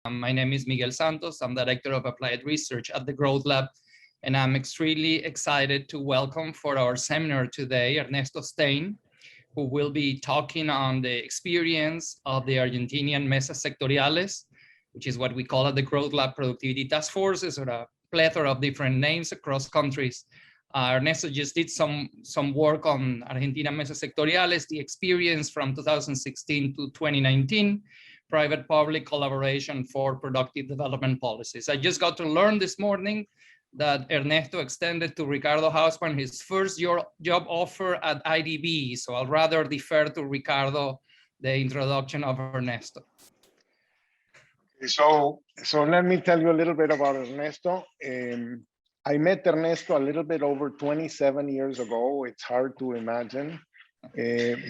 My name is Miguel Santos. I'm Director of Applied Research at the Growth Lab, and I'm extremely excited to welcome for our seminar today Ernesto Stein, who will be talking on the experience of the Argentinian Mesas Sectoriales, which is what we call at the Growth Lab productivity task forces, or a plethora of different names across countries. Ernesto just did some work on Argentina Mesas Sectoriales, the experience from 2016 to 2019, private-public collaboration for productive development policies. I just got to learn this morning that Ernesto extended to Ricardo Hausmann his first job offer at IDB. So I'll rather defer to Ricardo the introduction of Ernesto. So let me tell you a little bit about Ernesto. I met Ernesto a little bit over 27 years ago. It's hard to imagine,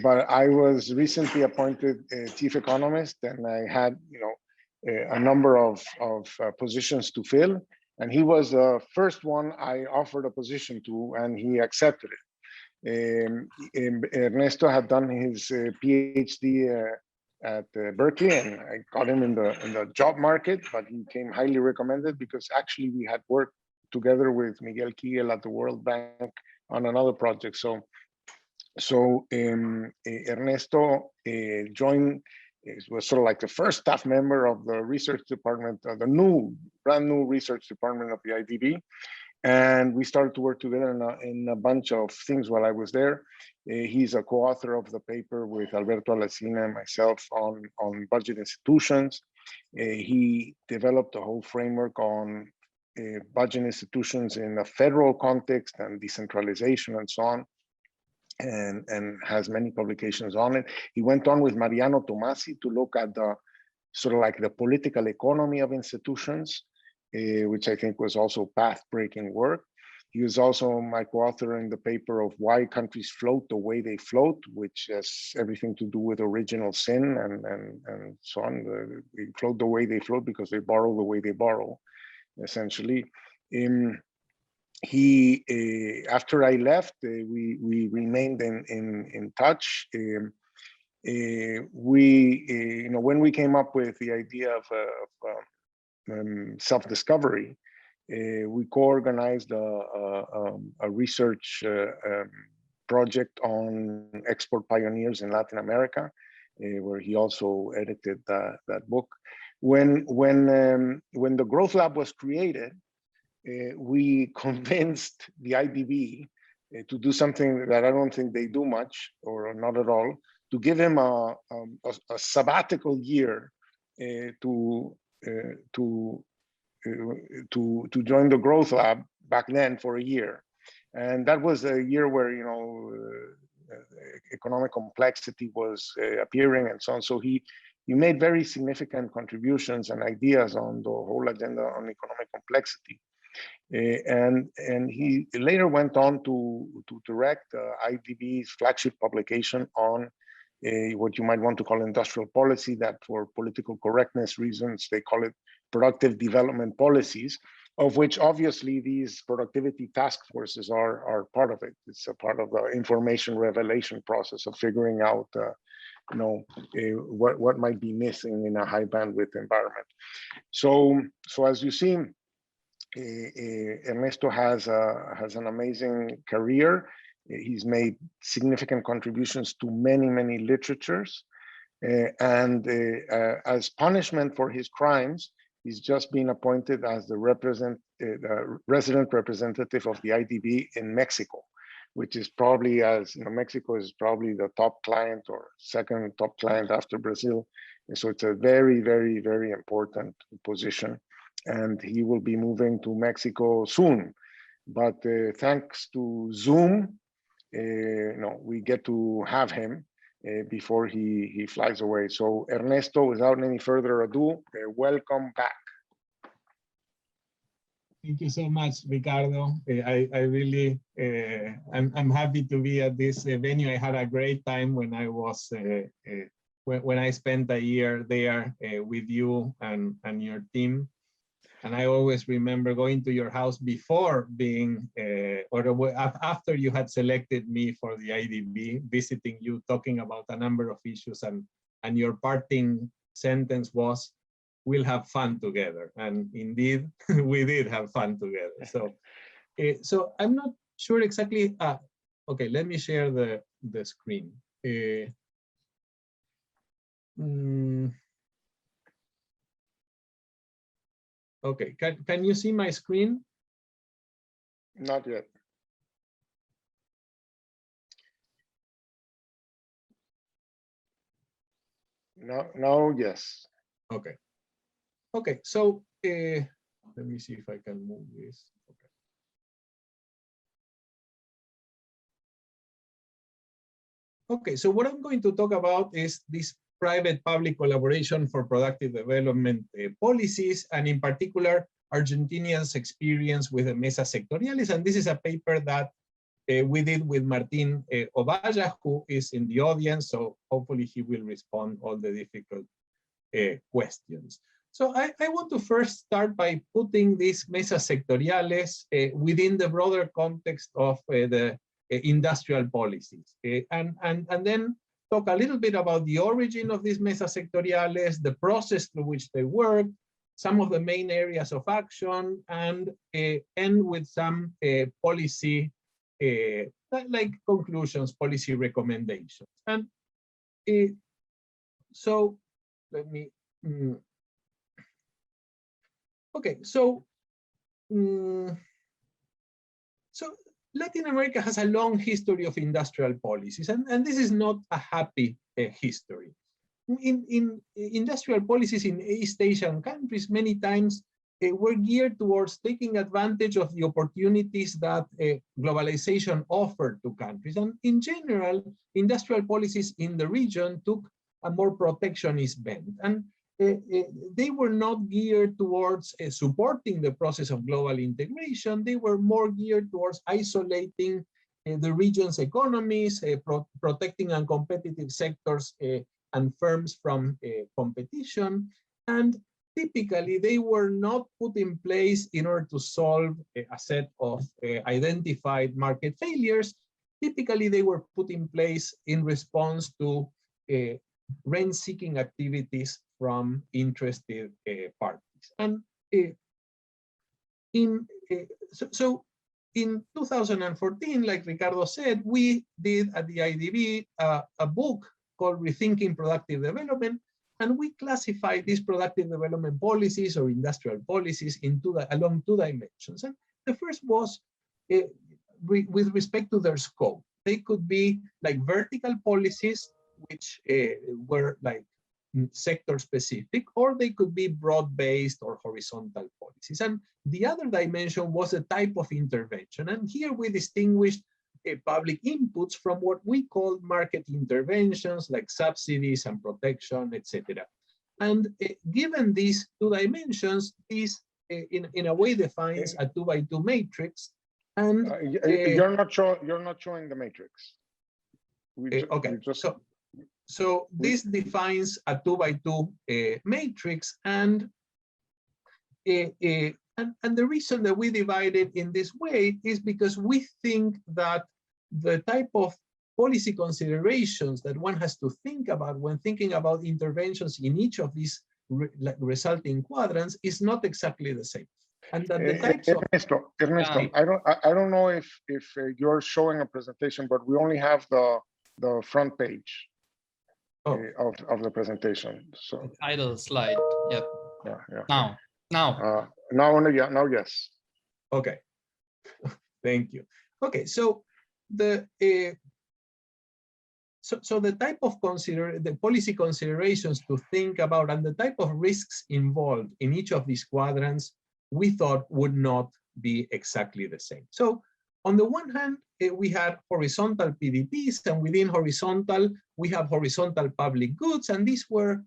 but I was recently appointed chief economist, and I had, a number of positions to fill. And he was the first one I offered a position to, and he accepted it. Ernesto had done his PhD at Berkeley, and I got him in the job market, but he came highly recommended because actually we had worked together with Miguel Kiel at the World Bank on another project. So Ernesto joined. It was sort of like the first staff member of the research department, the brand new research department of the IDB. And we started to work together in a bunch of things while I was there. He's a co-author of the paper with Alberto Alacina and myself on budget institutions. He developed a whole framework on budget institutions in a federal context and decentralization and so on. And has many publications on it. He went on with Mariano Tomasi to look at the sort of like the political economy of institutions, which I think was also path-breaking work. He was also my co-author in the paper of why countries float the way they float, which has everything to do with original sin and so on. They float the way they float because they borrow the way they borrow, essentially. After I left, we remained in touch. When we came up with the idea of self-discovery, we co-organized a research project on export pioneers in Latin America, where he also edited that book. When the Growth Lab was created, we convinced the IDB to do something that I don't think they do much, or not at all, to give him a sabbatical year to join the Growth Lab back then for a year. And that was a year where, economic complexity was appearing and so on. So he made very significant contributions and ideas on the whole agenda on economic complexity. And he later went on to direct IDB's flagship publication on what you might want to call industrial policy, that for political correctness reasons, they call it productive development policies, of which obviously these productivity task forces are part of it. It's a part of the information revelation process of figuring out what might be missing in a high bandwidth environment. So as you see, Ernesto has an amazing career. He's made significant contributions to many literatures, and as punishment for his crimes, he's just been appointed as the resident representative of the IDB in Mexico, which is probably, Mexico is probably the top client or second top client after Brazil. And so it's a very important position. And he will be moving to Mexico soon. But thanks to Zoom, we get to have him before he flies away. So Ernesto, without any further ado, welcome back. Thank you so much, Ricardo. I really, I'm happy to be at this venue. I had a great time when I was, when I spent a year there with you and your team. And I always remember going to your house before being, after you had selected me for the IDB, visiting you, talking about a number of issues, and your parting sentence was, we'll have fun together. And indeed, we did have fun together. So, so I'm not sure exactly. Okay, let me share the screen. Okay, can you see my screen? Not yet. No, yes. Okay. Okay, so let me see if I can move this. Okay. Okay, so what I'm going to talk about is this private-public collaboration for productive development policies, and in particular, Argentinians' experience with the Mesas Sectoriales. And this is a paper that we did with Martin Obaya, who is in the audience, so hopefully he will respond all the difficult questions. So I want to first start by putting these Mesas Sectoriales within the broader context of the industrial policies, and then talk a little bit about the origin of these Mesas Sectoriales, the process through which they work, some of the main areas of action, and end with some policy like conclusions, policy recommendations. And so let me, okay, so, so Latin America has a long history of industrial policies, and this is not a happy history. In industrial policies in East Asian countries, many times were geared towards taking advantage of the opportunities that globalization offered to countries. And in general, industrial policies in the region took a more protectionist bent. And they were not geared towards supporting the process of global integration. They were more geared towards isolating the region's economies, protecting uncompetitive sectors and firms from competition. And typically, they were not put in place in order to solve a set of identified market failures. Typically, they were put in place in response to rent-seeking activities from interested parties. And so in 2014, like Ricardo said, we did at the IDB a book called Rethinking Productive Development, and we classified these productive development policies or industrial policies along two dimensions. And the first was with respect to their scope. They could be like vertical policies, which were like sector specific, or they could be broad-based or horizontal policies. And the other dimension was a type of intervention. And here we distinguished public inputs from what we call market interventions, like subsidies and protection, etc. And given these two dimensions, this in a way defines a 2x2 matrix. And you're not showing the matrix. Okay, so this defines a 2x2 matrix, and the reason that we divide it in this way is because we think that the type of policy considerations that one has to think about when thinking about interventions in each of these resulting quadrants is not exactly the same. And that the types Ernesto, I don't know if you're showing a presentation, but we only have the front page of the presentation. So the title slide. Yep. Yeah. Now, yes. Okay. Thank you. Okay, so the type of the policy considerations to think about and the type of risks involved in each of these quadrants we thought would not be exactly the same. So on the one hand, we had horizontal PDPs, and within horizontal, we have horizontal public goods, and these were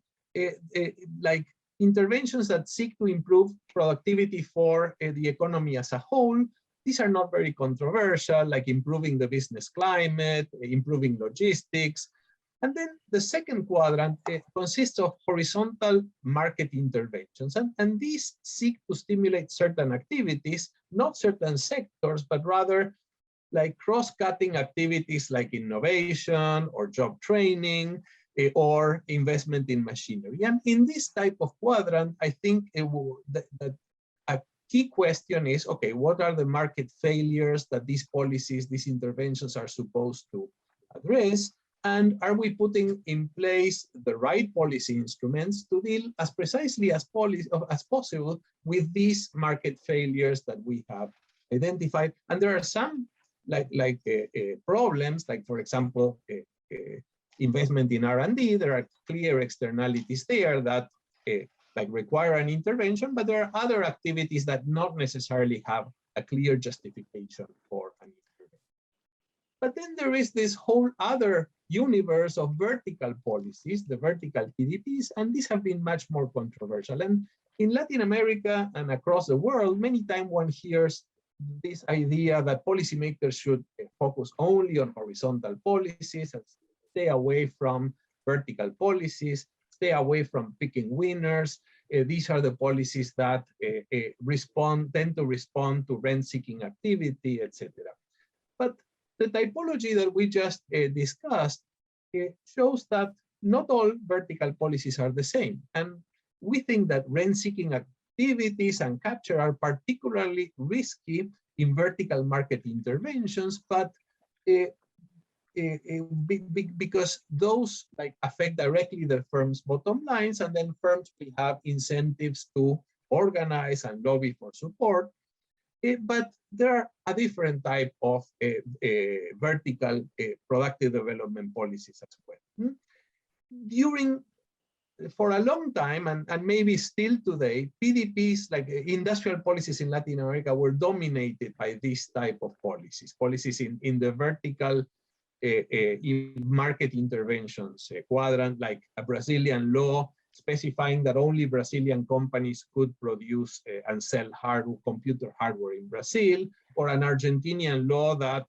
like interventions that seek to improve productivity for the economy as a whole. These are not very controversial, like improving the business climate, improving logistics. And then the second quadrant consists of horizontal market interventions. And these seek to stimulate certain activities, not certain sectors, but rather like cross-cutting activities like innovation or job training, or investment in machinery. And in this type of quadrant, I think that a key question is, okay, what are the market failures that these policies, these interventions are supposed to address? And are we putting in place the right policy instruments to deal as precisely as possible with these market failures that we have identified? And there are some problems, like for example, investment in R&D. There are clear externalities there that like require an intervention, but there are other activities that not necessarily have a clear justification for an intervention. But then there is this whole other universe of vertical policies, the vertical PDPs, and these have been much more controversial. And in Latin America and across the world, many times one hears this idea that policymakers should focus only on horizontal policies and stay away from vertical policies, stay away from picking winners. These are the policies that tend to respond to rent-seeking activity, etc. But the typology that we just discussed shows that not all vertical policies are the same. And we think that rent-seeking activities and capture are particularly risky in vertical market interventions, but because those affect directly the firm's bottom lines, and then firms will have incentives to organize and lobby for support. But there are a different type of vertical productive development policies as well. For a long time, and maybe still today, PDPs, like industrial policies in Latin America, were dominated by this type of policies in the vertical market interventions quadrant, like a Brazilian law specifying that only Brazilian companies could produce and sell computer hardware in Brazil, or an Argentinian law that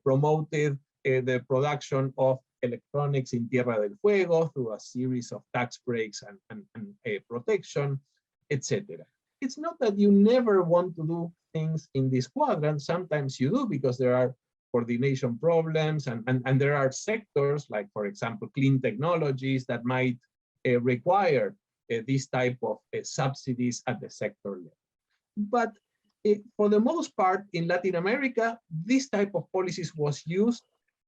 promoted the production of electronics in Tierra del Fuego through a series of tax breaks and protection, etc. It's not that you never want to do things in this quadrant. Sometimes you do, because there are coordination problems, and there are sectors, like, for example, clean technologies that might require this type of subsidies at the sector level. But for the most part, in Latin America, this type of policies was used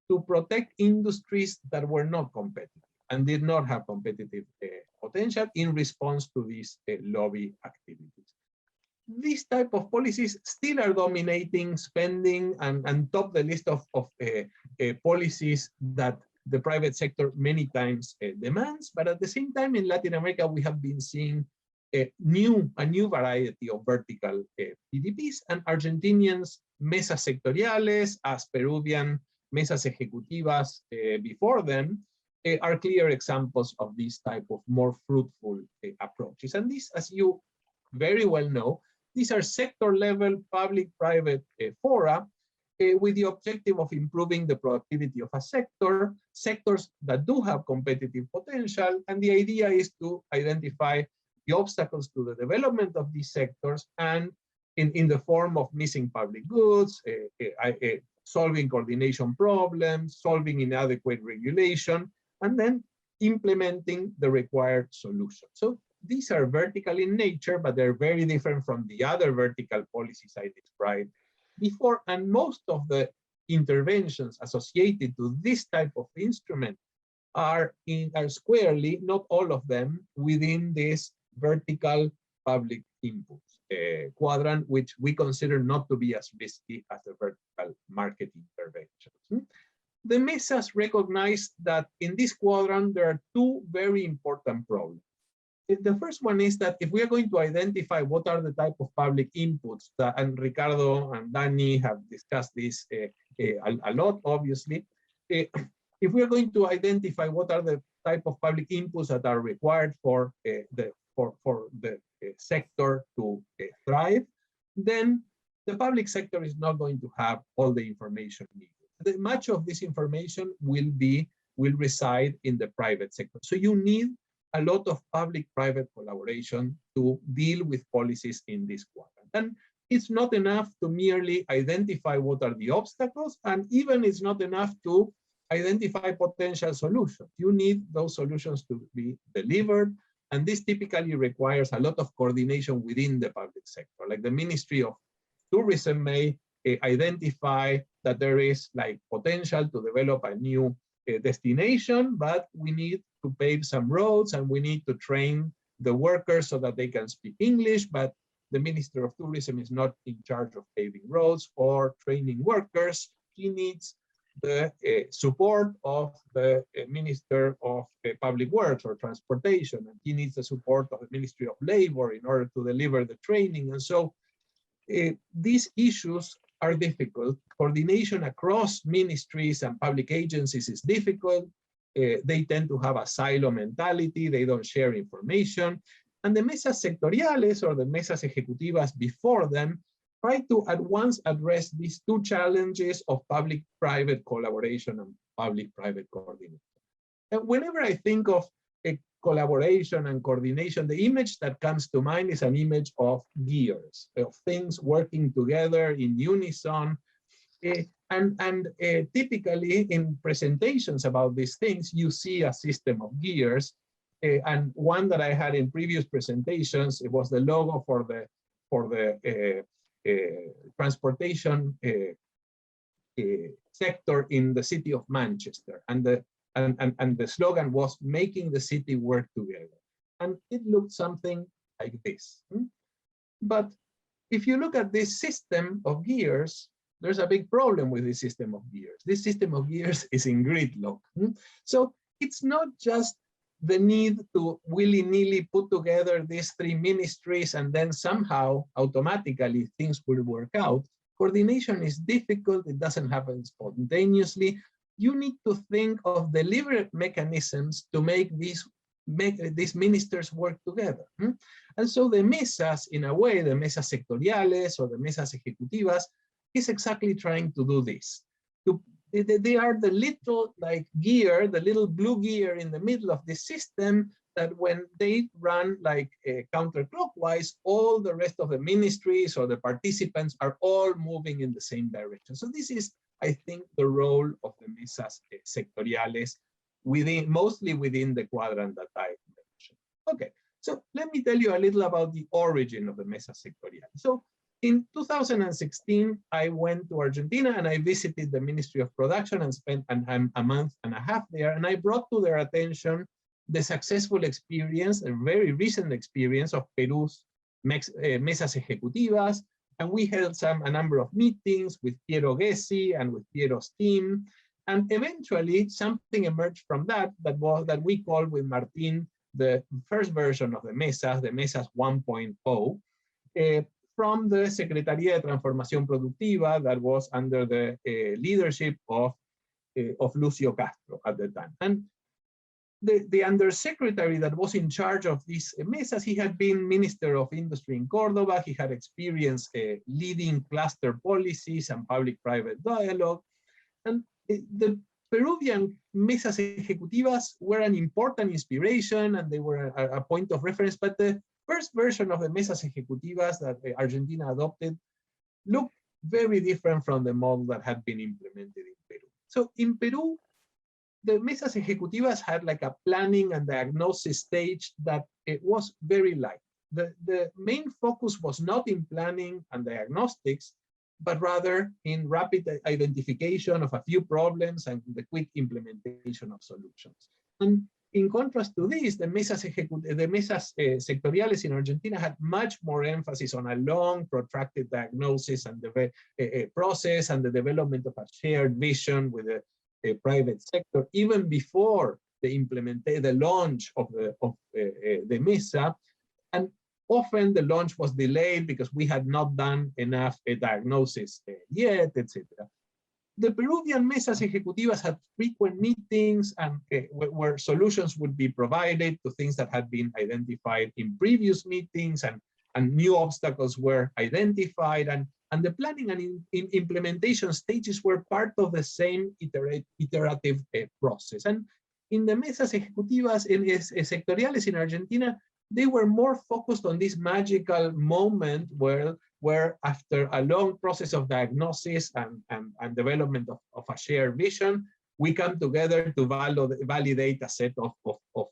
to protect industries that were not competitive and did not have competitive potential in response to these lobby activities. These type of policies still are dominating spending and top the list of policies that the private sector many times demands. But at the same time, in Latin America, we have been seeing a new variety of vertical PDPs, and Argentinians Mesas Sectoriales, as Peruvian Mesas Ejecutivas before them, are clear examples of this type of more fruitful approaches. And these, as you very well know, these are sector-level public-private fora with the objective of improving the productivity of a sector, sectors that do have competitive potential, and the idea is to identify the obstacles to the development of these sectors, and in the form of missing public goods, solving coordination problems, solving inadequate regulation, and then implementing the required solution. So these are vertical in nature, but they're very different from the other vertical policies I described before. And most of the interventions associated to this type of instrument are squarely, not all of them, within this vertical public inputs quadrant, which we consider not to be as risky as the vertical market interventions. The Mesas recognize that in this quadrant, there are two very important problems. The first one is that if we are going to identify what are the type of public inputs, and Ricardo and Danny have discussed this a lot, obviously, if we are going to identify what are the type of public inputs that are required for the sector to thrive, then the public sector is not going to have all the information needed. Much of this information will reside in the private sector. So you need a lot of public-private collaboration to deal with policies in this quadrant. And it's not enough to merely identify what are the obstacles, and even it's not enough to identify potential solutions. You need those solutions to be delivered. And this typically requires a lot of coordination within the public sector. Like the Ministry of Tourism may identify that there is like potential to develop a new destination, but we need to pave some roads and we need to train the workers so that they can speak English, but the Minister of Tourism is not in charge of paving roads or training workers. He needs the support of the Minister of Public Works or Transportation, and he needs the support of the Ministry of Labor in order to deliver the training. And so these issues are difficult. Coordination across ministries and public agencies is difficult. They tend to have a silo mentality. They don't share information. And the mesas sectoriales or the mesas ejecutivas before them try to at once address these two challenges of public-private collaboration and public-private coordination. And whenever I think of a collaboration and coordination, the image that comes to mind is an image of gears, of things working together in unison. Typically in presentations about these things, you see a system of gears. And one that I had in previous presentations, it was the logo for the transportation sector in the city of Manchester, and the slogan was "Making the city work together," and it looked something like this. But if you look at this system of gears, there's a big problem with this system of gears. This system of gears is in gridlock. So it's not just the need to willy-nilly put together these three ministries and then somehow automatically things will work out. Coordination is difficult. It doesn't happen spontaneously. You need to think of deliberate mechanisms to make these ministers work together. And so the mesas, in a way, the mesas sectoriales or the mesas ejecutivas, is exactly trying to do this. They are the little like gear, the little blue gear in the middle of the system that when they run like counterclockwise, all the rest of the ministries or the participants are all moving in the same direction. So this is, I think, the role of the mesas sectoriales mostly within the quadrant that I mentioned. Okay, so let me tell you a little about the origin of the mesas sectoriales. So in 2016, I went to Argentina and I visited the Ministry of Production and spent a month and a half there. And I brought to their attention the successful experience, a very recent experience of Peru's mesas ejecutivas. And we held a number of meetings with Piero Gessi and with Piero's team. And eventually something emerged from that we called with Martin the first version of the mesas 1.0. From the Secretaría de Transformación Productiva that was under the leadership of Lucio Castro at the time. And the undersecretary that was in charge of these mesas, he had been Minister of Industry in Córdoba. He had experience leading cluster policies and public-private dialogue. And the Peruvian mesas ejecutivas were an important inspiration and they were a point of reference, but the first version of the mesas ejecutivas that Argentina adopted looked very different from the model that had been implemented in Peru. So in Peru, the mesas ejecutivas had like a planning and diagnosis stage that it was very light. The main focus was not in planning and diagnostics, but rather in rapid identification of a few problems and the quick implementation of solutions. And in contrast to this, the mesas sectoriales in Argentina had much more emphasis on a long, protracted diagnosis and the process and the development of a shared vision with the private sector, even before the launch of the mesa. And often the launch was delayed because we had not done enough diagnosis yet, etc. The Peruvian mesas ejecutivas had frequent meetings and where solutions would be provided to things that had been identified in previous meetings, and new obstacles were identified, and the planning and implementation stages were part of the same iterative process. And in the mesas ejecutivas sectoriales in Argentina, they were more focused on this magical moment where after a long process of diagnosis and development of a shared vision, we come together to validate a set of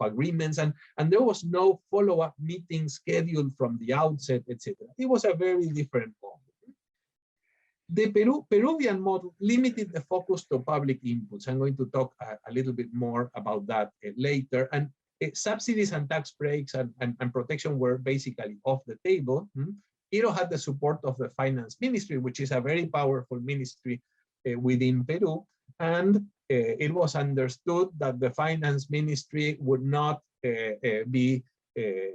agreements, and there was no follow-up meeting scheduled from the outset, etc. It was a very different model. The Peruvian model limited the focus to public inputs. I'm going to talk a little bit more about that later. And subsidies and tax breaks and protection were basically off the table. It had the support of the finance ministry, which is a very powerful ministry within Peru. And it was understood that the finance ministry would not be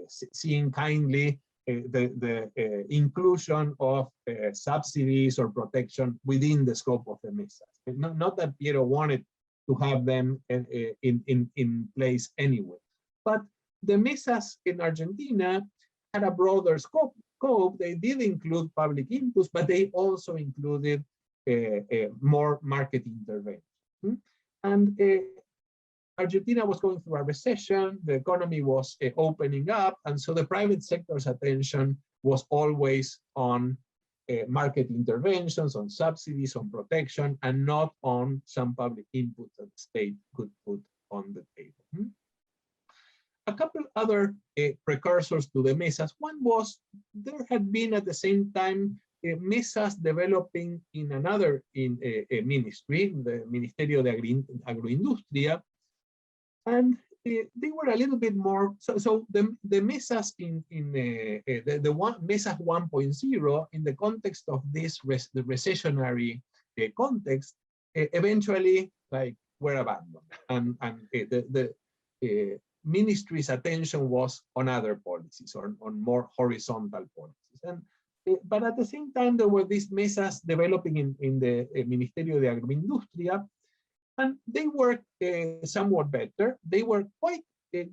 seeing kindly the inclusion of subsidies or protection within the scope of the mesas. Not that Piero wanted to have them in place anyway, but the mesas in Argentina had a broader scope. They did include public inputs, but they also included more market intervention. And Argentina was going through a recession, the economy was opening up, and so the private sector's attention was always on market interventions, on subsidies, on protection, and not on some public input that the state could put on the table. A couple other precursors to the mesas. One was there had been at the same time mesas developing in another ministry, the Ministerio de Agroindustria, and they were a little bit more. So the mesas in mesas 1.0 in the context of this the recessionary context eventually were abandoned, and the ministry's attention was on other policies or on more horizontal policies. And but at the same time, there were these mesas developing in the Ministerio de Agroindustria, and they worked somewhat better. They were quite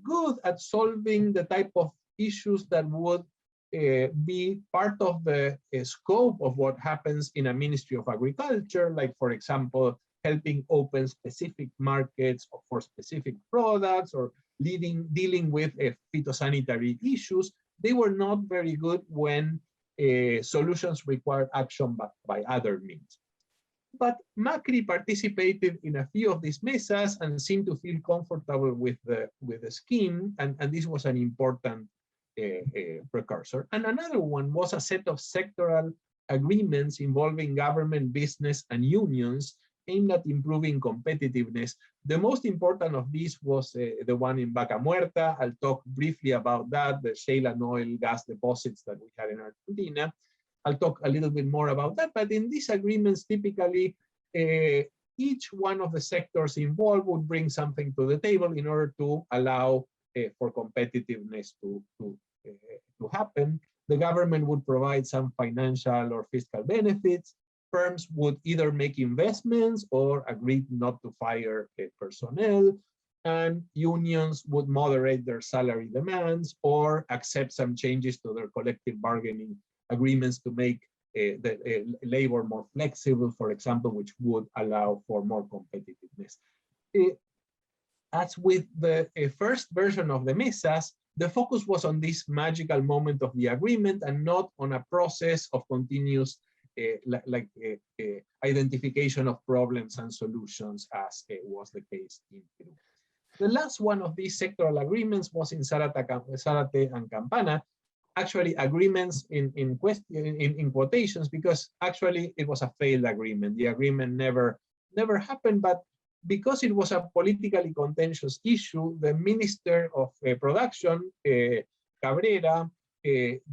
good at solving the type of issues that would be part of the scope of what happens in a Ministry of Agriculture, like, for example, helping open specific markets for specific products or dealing with phytosanitary issues. They were not very good when solutions required action by other means. But Macri participated in a few of these mesas and seemed to feel comfortable with the scheme, and this was an important precursor. And another one was a set of sectoral agreements involving government, business, and unions aimed at improving competitiveness. The most important of these was the one in Vaca Muerta. I'll talk briefly about that, the shale and oil gas deposits that we had in Argentina. I'll talk a little bit more about that, but in these agreements, typically, each one of the sectors involved would bring something to the table in order to allow for competitiveness to happen. The government would provide some financial or fiscal benefits. Firms would either make investments or agree not to fire personnel, and unions would moderate their salary demands or accept some changes to their collective bargaining agreements to make the labor more flexible, for example, which would allow for more competitiveness. As with the first version of the mesas, the focus was on this magical moment of the agreement and not on a process of continuous identification of problems and solutions, as was the case in Peru. The last one of these sectoral agreements was in Zarate and Campana. Actually, agreements in quotations, because actually it was a failed agreement. The agreement never happened, but because it was a politically contentious issue, the Minister of Production, Cabrera,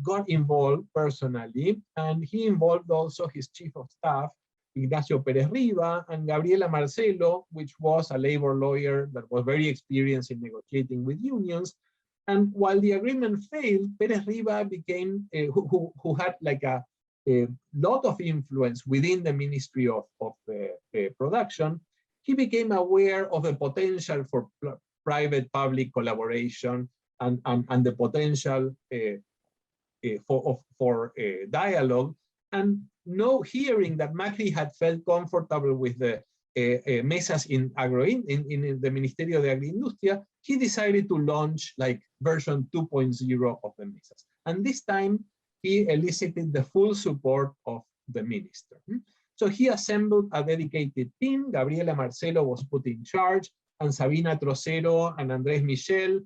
got involved personally, and he involved also his chief of staff, Ignacio Pérez Riva, and Gabriela Marcelo, which was a labor lawyer that was very experienced in negotiating with unions. And while the agreement failed, Pérez Riva became, who had like a lot of influence within the Ministry of Production, he became aware of the potential for private-public collaboration and the potential for dialogue, and hearing that Macri had felt comfortable with the mesas in the Ministerio de Agroindustria, he decided to launch like version 2.0 of the mesas. And this time he elicited the full support of the minister. So he assembled a dedicated team. Gabriela Marcelo was put in charge, and Sabina Trocero and Andrés Michel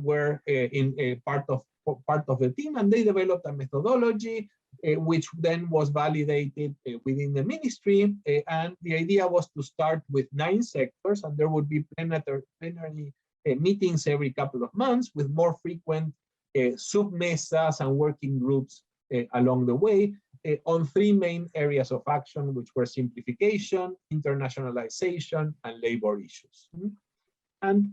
were in part of the team, and they developed a methodology which then was validated within the ministry. And the idea was to start with 9 sectors, and there would be plenary meetings every couple of months with more frequent sub-mesas and working groups along the way on 3 main areas of action, which were simplification, internationalization, and labor issues. And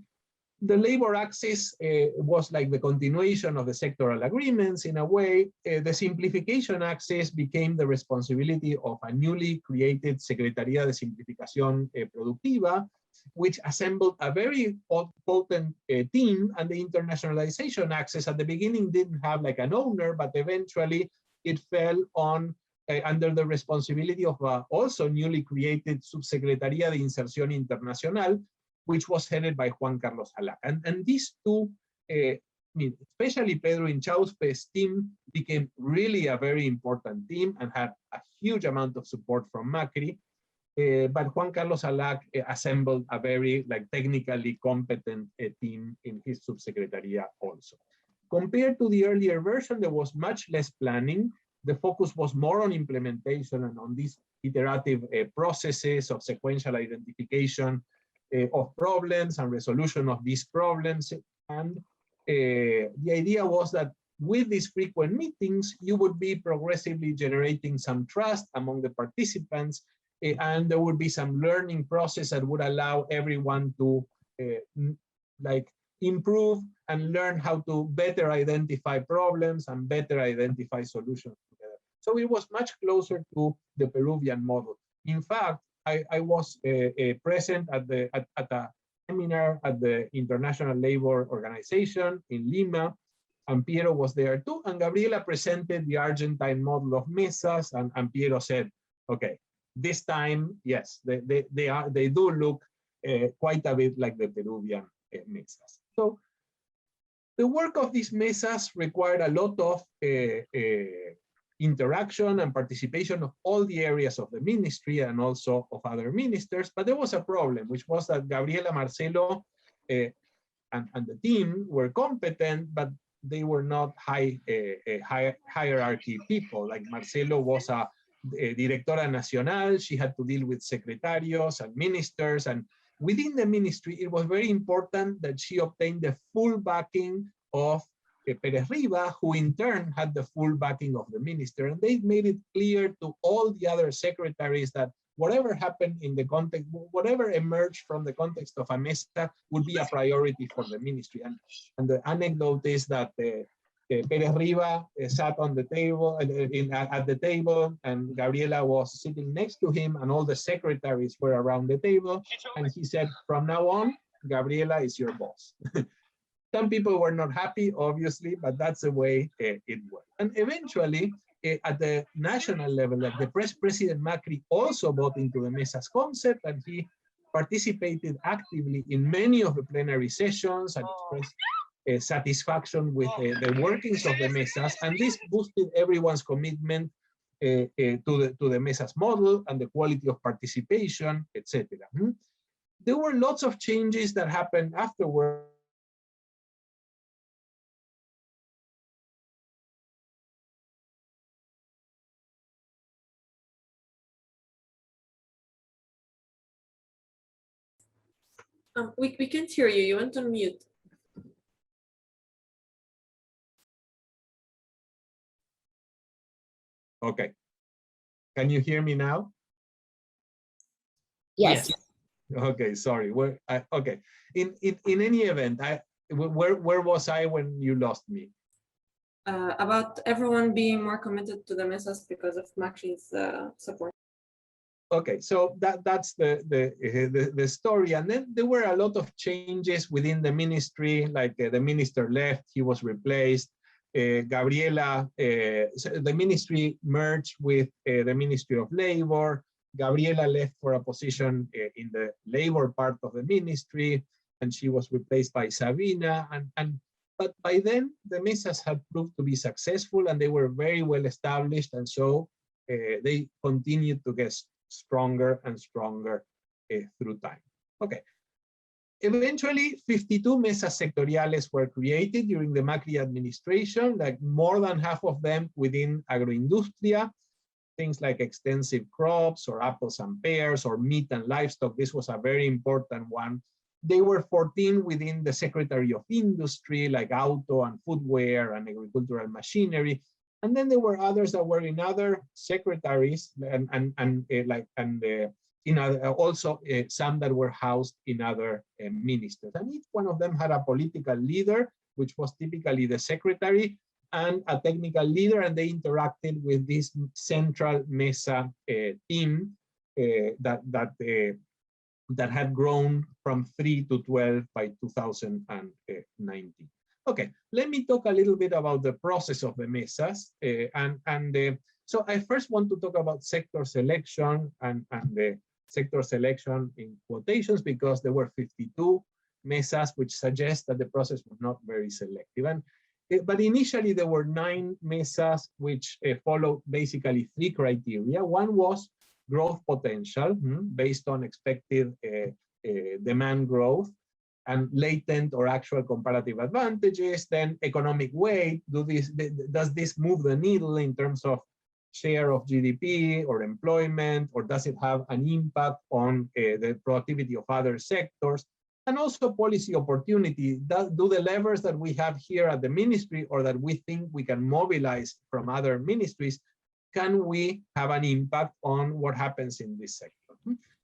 the labor axis was like the continuation of the sectoral agreements in a way. The simplification axis became the responsibility of a newly created Secretaría de Simplificación Productiva, which assembled a very potent team, and the internationalization axis at the beginning didn't have like an owner, but eventually it fell on under the responsibility of also newly created Subsecretaría de Inserción Internacional, which was headed by Juan Carlos Alac. And these two, especially Pedro Inchauspe's team, became really a very important team and had a huge amount of support from Macri. But Juan Carlos Alac assembled a very technically competent team in his subsecretaría also. Compared to the earlier version, there was much less planning. The focus was more on implementation and on these iterative processes of sequential identification of problems and resolution of these problems. And the idea was that with these frequent meetings, you would be progressively generating some trust among the participants, and there would be some learning process that would allow everyone to improve and learn how to better identify problems and better identify solutions together. So it was much closer to the Peruvian model. In fact, I was present at a seminar at the International Labor Organization in Lima, and Piero was there too, and Gabriela presented the Argentine model of mesas, and Piero said, okay, this time, yes, they do look quite a bit like the Peruvian mesas. So the work of these mesas required a lot of interaction and participation of all the areas of the ministry and also of other ministers, but there was a problem, which was that Gabriela Marcelo and the team were competent, but they were not hierarchy people. Like Marcelo was a directora nacional, she had to deal with secretarios and ministers, and within the ministry, it was very important that she obtained the full backing of Perez Riva, who in turn had the full backing of the minister. And they made it clear to all the other secretaries that whatever happened in the context, whatever emerged from the context of a mesa would be a priority for the ministry. And the anecdote is that Perez Riva sat on the table, at the table, and Gabriela was sitting next to him, and all the secretaries were around the table. And he said, from now on, Gabriela is your boss. Some people were not happy, obviously, but that's the way it worked. And eventually, at the national level, like the President Macri also bought into the mesas concept, and he participated actively in many of the plenary sessions and expressed satisfaction with the workings of the mesas, and this boosted everyone's commitment to the mesas model and the quality of participation, etc. There were lots of changes that happened afterward. We can't hear you. You went on mute. Okay. Can you hear me now? Yes. Okay, sorry. Okay. In any event, where was I when you lost me? About everyone being more committed to the mesas because of Macri's support. Okay, so that's the story, and then there were a lot of changes within the ministry. Like the minister left, he was replaced. Gabriela, the ministry merged with the Ministry of Labor. Gabriela left for a position in the labor part of the ministry, and she was replaced by Sabina. But by then, the mesas had proved to be successful, and they were very well established, and so they continued to stronger and stronger through time. Okay. Eventually, 52 Mesas Sectoriales were created during the Macri administration, like more than half of them within agroindustria, things like extensive crops or apples and pears or meat and livestock. This was a very important one. There were 14 within the Secretary of Industry, like auto and footwear and agricultural machinery. And then there were others that were in other secretaries also some that were housed in other ministers. And each one of them had a political leader, which was typically the secretary, and a technical leader, and they interacted with this central Mesa team that had grown from 3 to 12 by 2019. Okay, let me talk a little bit about the process of the Mesas. So I first want to talk about sector selection and the sector selection in quotations, because there were 52 Mesas, which suggests that the process was not very selective. But initially there were 9 Mesas which followed basically 3 criteria. One was growth potential, based on expected demand growth and latent or actual comparative advantages. Then economic weight, does this move the needle in terms of share of GDP or employment, or does it have an impact on the productivity of other sectors? And also policy opportunity. Do the levers that we have here at the ministry, or that we think we can mobilize from other ministries, can we have an impact on what happens in this sector?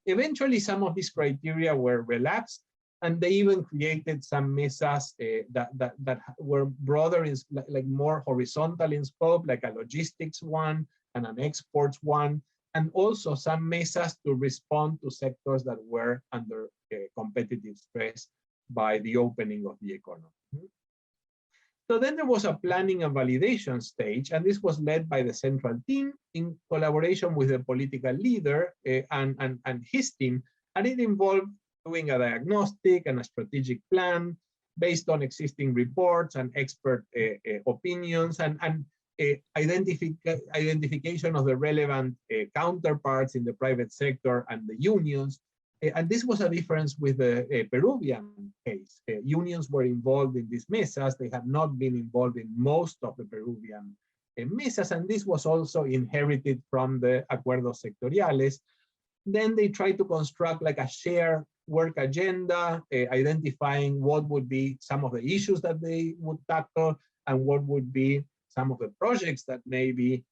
Eventually, some of these criteria were relaxed, and they even created some mesas that were broader, like more horizontal in scope, like a logistics one and an exports one, and also some mesas to respond to sectors that were under competitive stress by the opening of the economy. So then there was a planning and validation stage, and this was led by the central team in collaboration with the political leader and his team, and it involved doing a diagnostic and a strategic plan based on existing reports and expert opinions, and identification of the relevant counterparts in the private sector and the unions. And this was a difference with the Peruvian case. Unions were involved in these mesas. They had not been involved in most of the Peruvian mesas, and this was also inherited from the Acuerdos Sectoriales. Then they tried to construct like a shared work agenda, identifying what would be some of the issues that they would tackle and what would be some of the projects that may be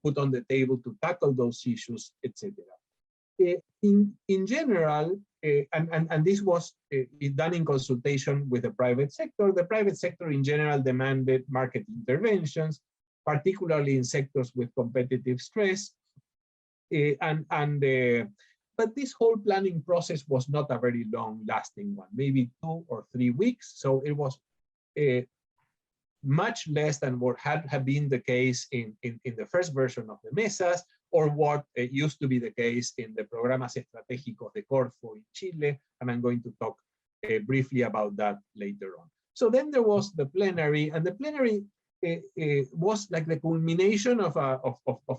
put on the table to tackle those issues, etc. In general, and this was done in consultation with the private sector in general demanded market interventions, particularly in sectors with competitive stress. But this whole planning process was not a very long-lasting one, maybe 2 or 3 weeks. So it was much less than what had been the case in the first version of the mesas, or what used to be the case in the Programas Estratégicos de Corfo in Chile, and I'm going to talk briefly about that later on. So then there was the plenary, and the plenary was like the culmination of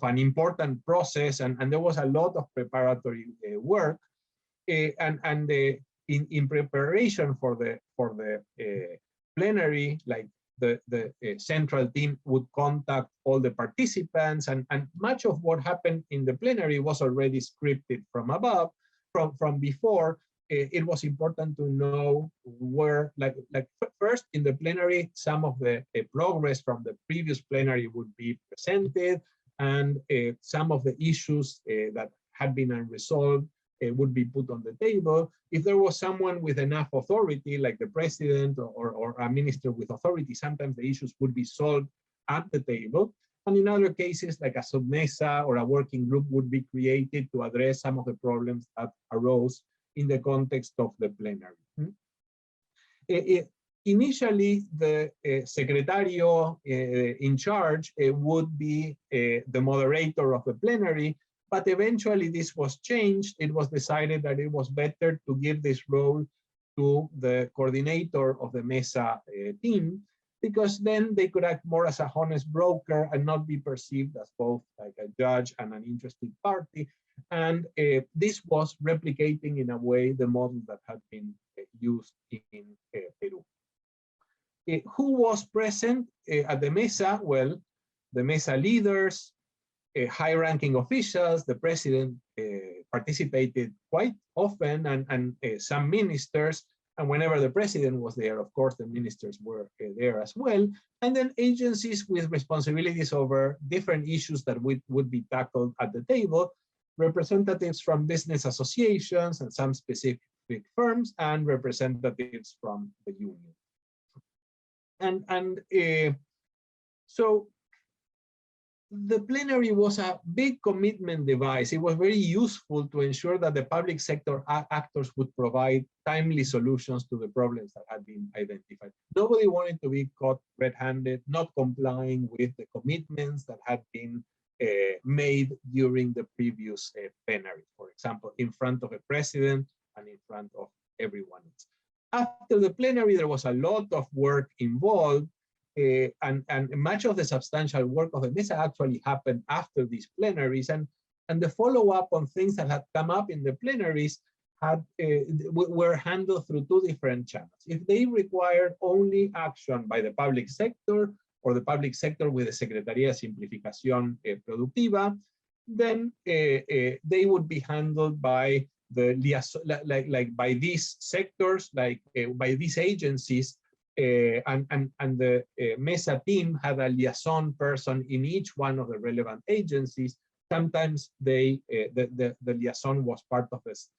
an important process, and there was a lot of preparatory work, in preparation for the plenary, like the central team would contact all the participants, and much of what happened in the plenary was already scripted from above, from before. It was important to know where, like first in the plenary, some of the progress from the previous plenary would be presented, and some of the issues that had been unresolved would be put on the table. If there was someone with enough authority, like the president or a minister with authority, sometimes the issues would be solved at the table. And in other cases, like a submesa or a working group would be created to address some of the problems that arose in the context of the plenary. Initially, the secretario in charge would be the moderator of the plenary, but eventually this was changed. It was decided that it was better to give this role to the coordinator of the Mesa team, because then they could act more as a honest broker and not be perceived as both like a judge and an interested party. And this was replicating in a way the model that had been used in Peru. Who was present at the Mesa? Well, the Mesa leaders, high-ranking officials, the president participated quite often, and some ministers, and whenever the president was there, of course, the ministers were there as well, and then agencies with responsibilities over different issues that would be tackled at the table, representatives from business associations and some specific firms, and representatives from the union. So the plenary was a big commitment device. It was very useful to ensure that the public sector actors would provide timely solutions to the problems that had been identified. Nobody wanted to be caught red-handed, not complying with the commitments that had been made during the previous plenary, for example, in front of a president and in front of everyone else. After the plenary, there was a lot of work involved, and much of the substantial work of the Mesa actually happened after these plenaries, and the follow-up on things that had come up in the plenaries were handled through two different channels. If they required only action by the public sector, or the public sector with the Secretaría de Simplificación Productiva, then they would be handled by the like by these sectors, by these agencies, and the Mesa team had a liaison person in each one of the relevant agencies. Sometimes the liaison was part of this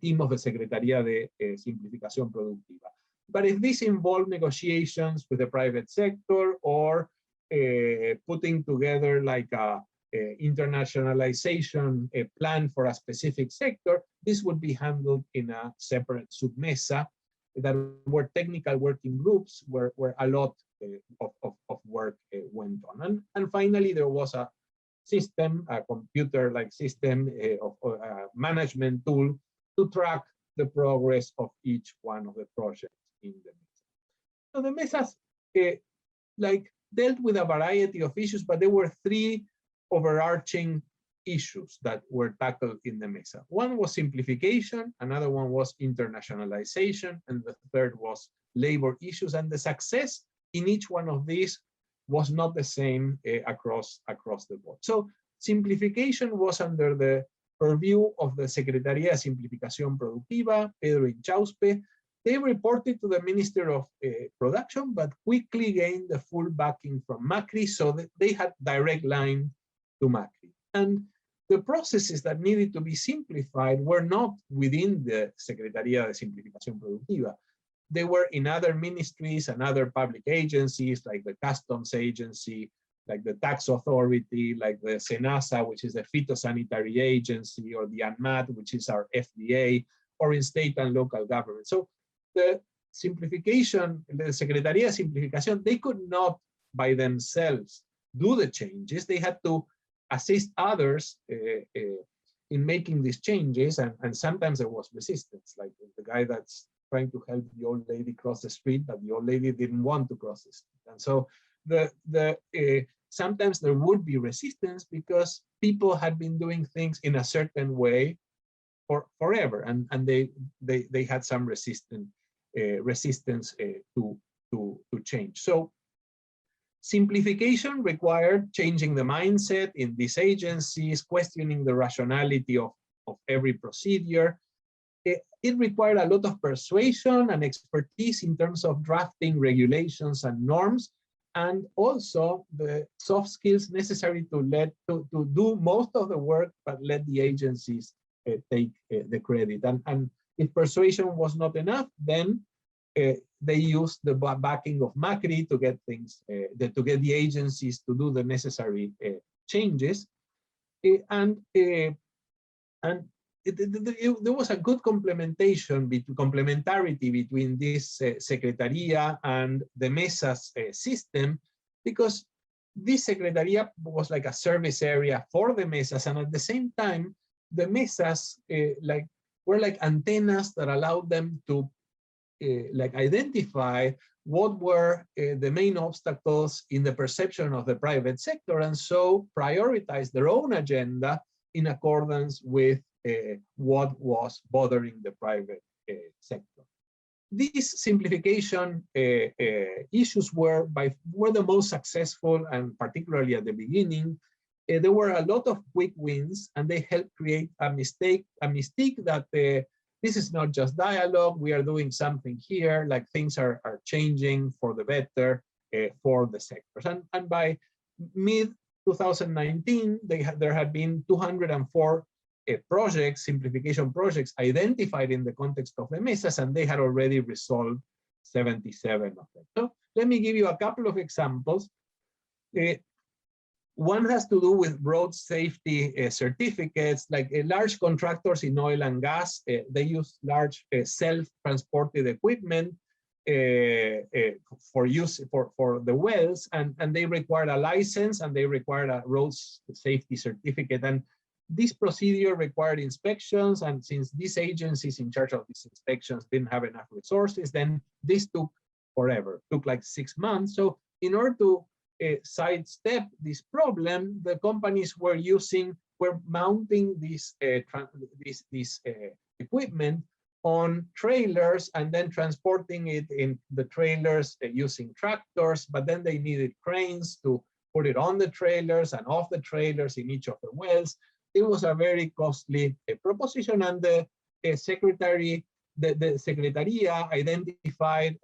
team of the Secretaría de Simplificación Productiva. But if this involved negotiations with the private sector, or putting together like a internationalization plan for a specific sector, this would be handled in a separate submesa that were technical working groups where a lot of work went on. And finally, there was a system, a computer-like system of management tool to track the progress of each one of the projects in the Mesa. So the Mesas dealt with a variety of issues, but there were three overarching issues that were tackled in the Mesa. One was simplification, another one was internationalization, and the third was labor issues. And the success in each one of these was not the same across the board. So simplification was under the purview of the Secretaría de Simplificación Productiva, Pedro Inchauspe. They reported to the Minister of Production, but quickly gained the full backing from Macri, so that they had direct line to Macri. And the processes that needed to be simplified were not within the Secretaría de Simplificación Productiva. They were in other ministries and other public agencies, like the Customs Agency, like the Tax Authority, like the SENASA, which is the Phytosanitary Agency, or the ANMAT, which is our FDA, or in state and local government. So the simplification, the Secretaría de Simplificación, they could not by themselves do the changes. They had to assist others in making these changes, and sometimes there was resistance, like the guy that's trying to help the old lady cross the street, but the old lady didn't want to cross the street. And so sometimes there would be resistance because people had been doing things in a certain way forever, and they had some resistance to change. So simplification required changing the mindset in these agencies, questioning the rationality of every procedure. It required a lot of persuasion and expertise in terms of drafting regulations and norms, and also the soft skills necessary to do most of the work, but let the agencies take the credit. And if persuasion was not enough, then they used the backing of Macri to get things, to get the agencies to do the necessary changes. There was a good complementarity between this Secretaría and the Mesas system, because this Secretaría was like a service area for the Mesas, and at the same time, the Mesas were like antennas that allowed them to identify what were the main obstacles in the perception of the private sector, and so prioritize their own agenda in accordance with what was bothering the private sector. These simplification issues were the most successful, and particularly at the beginning, there were a lot of quick wins, and they helped create a mystique that this is not just dialogue, we are doing something here, like things are changing for the better for the sectors. And by mid-2019, there had been 204 projects, simplification projects, identified in the context of the mesas, and they had already resolved 77 of them. So let me give you a couple of examples. One has to do with road safety certificates, like large contractors in oil and gas. They use large self-transported equipment for use for the wells, and they require a license, and they require a road safety certificate. And this procedure required inspections, and since these agencies in charge of these inspections didn't have enough resources, then this took forever, took like 6 months. So in order to sidestep this problem, the companies were mounting this equipment on trailers and then transporting it in the trailers using tractors, but then they needed cranes to put it on the trailers and off the trailers in each of the wells. It was a very costly proposition, and the Secretaría identified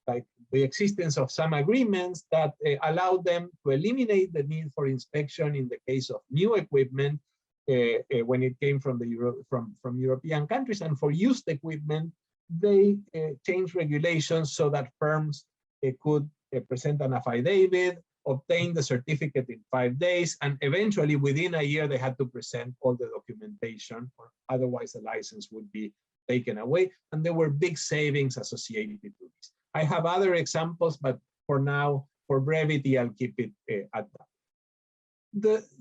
like the existence of some agreements that allowed them to eliminate the need for inspection in the case of new equipment when it came from European countries, and for used equipment, they changed regulations so that firms could present an affidavit, obtain the certificate in 5 days, and eventually within a year they had to present all the documentation, or otherwise the license would be taken away, and there were big savings associated to this. I have other examples, but for now, for brevity, I'll keep it at that.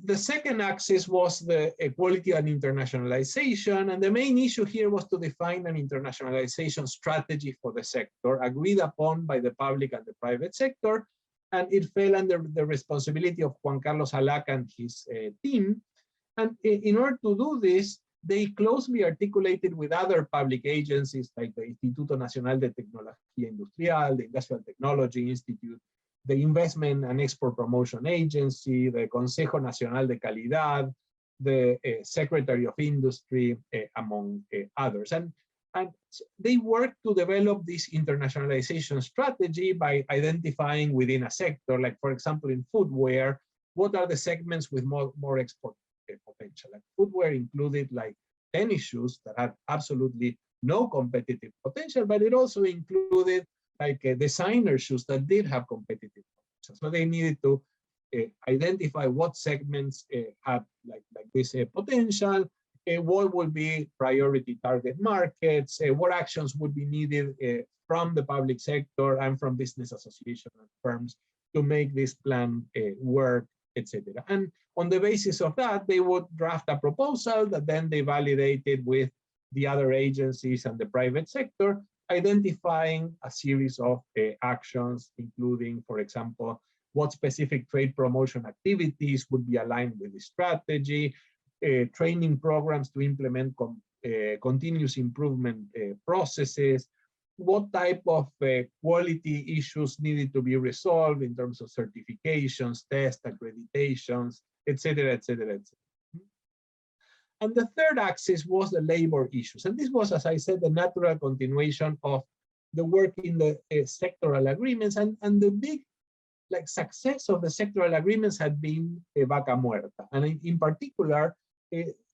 The second axis was the equality and internationalization, and the main issue here was to define an internationalization strategy for the sector, agreed upon by the public and the private sector, and it fell under the responsibility of Juan Carlos Alac and his team. And in order to do this, they closely articulated with other public agencies like the Instituto Nacional de Tecnología Industrial, the Industrial Technology Institute, the Investment and Export Promotion Agency, the Consejo Nacional de Calidad, the Secretary of Industry, among others. And they worked to develop this internationalization strategy by identifying within a sector, like for example in footwear, what are the segments with more export potential. Like footwear included like tennis shoes that had absolutely no competitive potential, but it also included like designer shoes that did have competitive potential. So they needed to identify what segments had like this potential, what would be priority target markets, what actions would be needed from the public sector and from business association and firms to make this plan work, etc. And on the basis of that, they would draft a proposal that then they validated with the other agencies and the private sector, identifying a series of actions, including, for example, what specific trade promotion activities would be aligned with the strategy, training programs to implement continuous improvement processes, what type of quality issues needed to be resolved in terms of certifications, tests, accreditations, etc., etc., etc. And the third axis was the labor issues. And this was, as I said, the natural continuation of the work in the sectoral agreements. And the big success of the sectoral agreements had been Vaca Muerta. And in particular,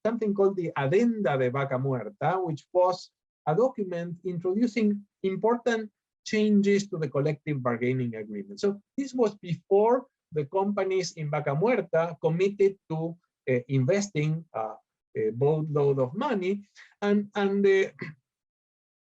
something called the Addenda de Vaca Muerta, which was a document introducing important changes to the collective bargaining agreement. So this was before the companies in Vaca Muerta committed to investing a boatload of money.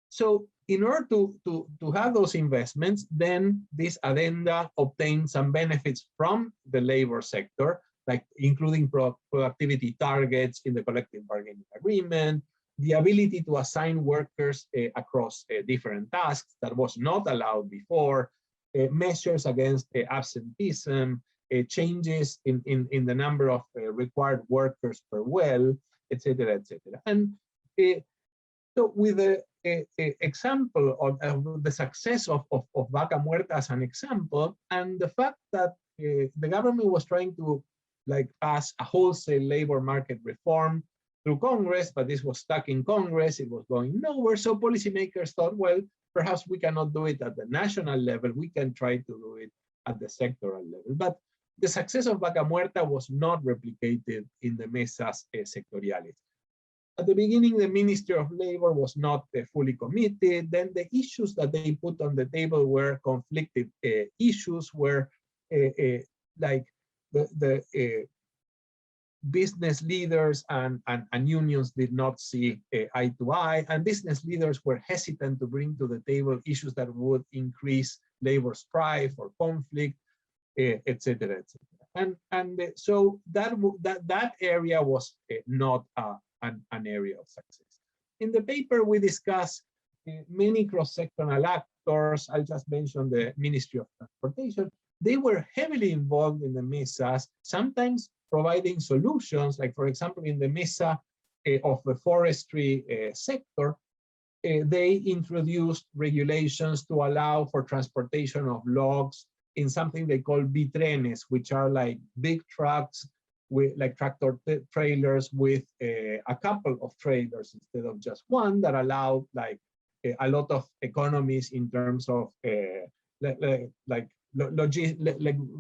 So in order to have those investments, then this addenda obtained some benefits from the labor sector, like including productivity targets in the collective bargaining agreement, the ability to assign workers across different tasks that was not allowed before, measures against absenteeism, changes in the number of required workers per well, etc., etc. And so with the example of the success of Vaca Muerta as an example, and the fact that the government was trying to pass a wholesale labor market reform through Congress, but this was stuck in Congress, it was going nowhere. So policymakers thought, well, perhaps we cannot do it at the national level, we can try to do it at the sectoral level. But the success of Vaca Muerta was not replicated in the Mesas Sectoriales. At the beginning, the Ministry of Labor was not fully committed. Then the issues that they put on the table were conflicted issues where like the business leaders and unions did not see eye to eye, and business leaders were hesitant to bring to the table issues that would increase labor strife or conflict, etc., etc. And so that area was not an area of success. In the paper, we discuss many cross-sectional actors. I'll just mention the Ministry of Transportation. They were heavily involved in the mesas, sometimes providing solutions, like for example, in the mesa of the forestry sector, they introduced regulations to allow for transportation of logs in something they call bitrenes, which are like big trucks with like tractor trailers with a couple of trailers instead of just one, that allow like a lot of economies in terms of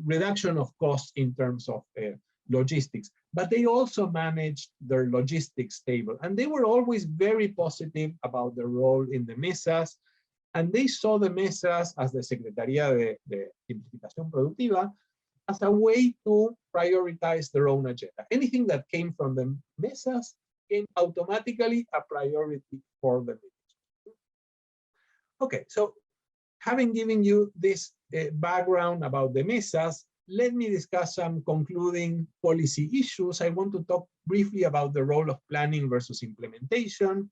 reduction of costs in terms of logistics. But they also managed their logistics table, and they were always very positive about their role in the mesas, and they saw the mesas as the Secretaría de Simplificación Productiva as a way to prioritize their own agenda. Anything that came from the mesas became automatically a priority for the ministry. Okay, so having given you this background about the mesas, let me discuss some concluding policy issues. I want to talk briefly about the role of planning versus implementation,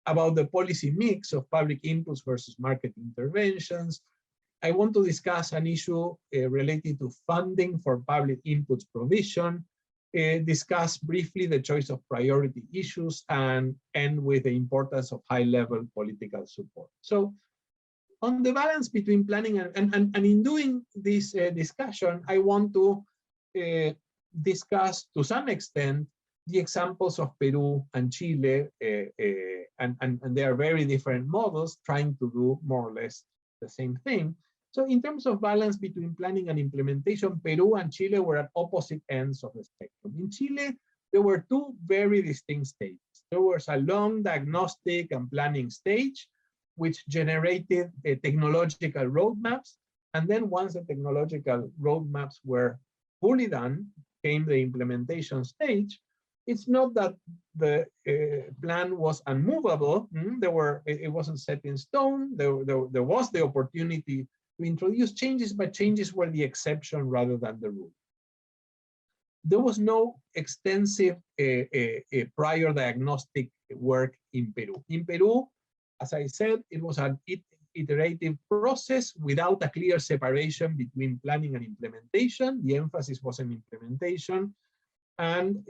about the policy mix of public inputs versus market interventions. I want to discuss an issue related to funding for public inputs provision, discuss briefly the choice of priority issues, and end with the importance of high-level political support. So on the balance between planning and in doing this discussion, I want to discuss to some extent the examples of Peru and Chile, and they are very different models trying to do more or less the same thing. So in terms of balance between planning and implementation, Peru and Chile were at opposite ends of the spectrum. In Chile, there were two very distinct stages. There was a long diagnostic and planning stage, which generated technological roadmaps. And then once the technological roadmaps were fully done, came the implementation stage. It's not that the plan was unmovable. It wasn't set in stone. There was the opportunity to introduce changes, but changes were the exception rather than the rule. There was no extensive prior diagnostic work in Peru. In Peru, as I said, it was an iterative process without a clear separation between planning and implementation. The emphasis was on implementation and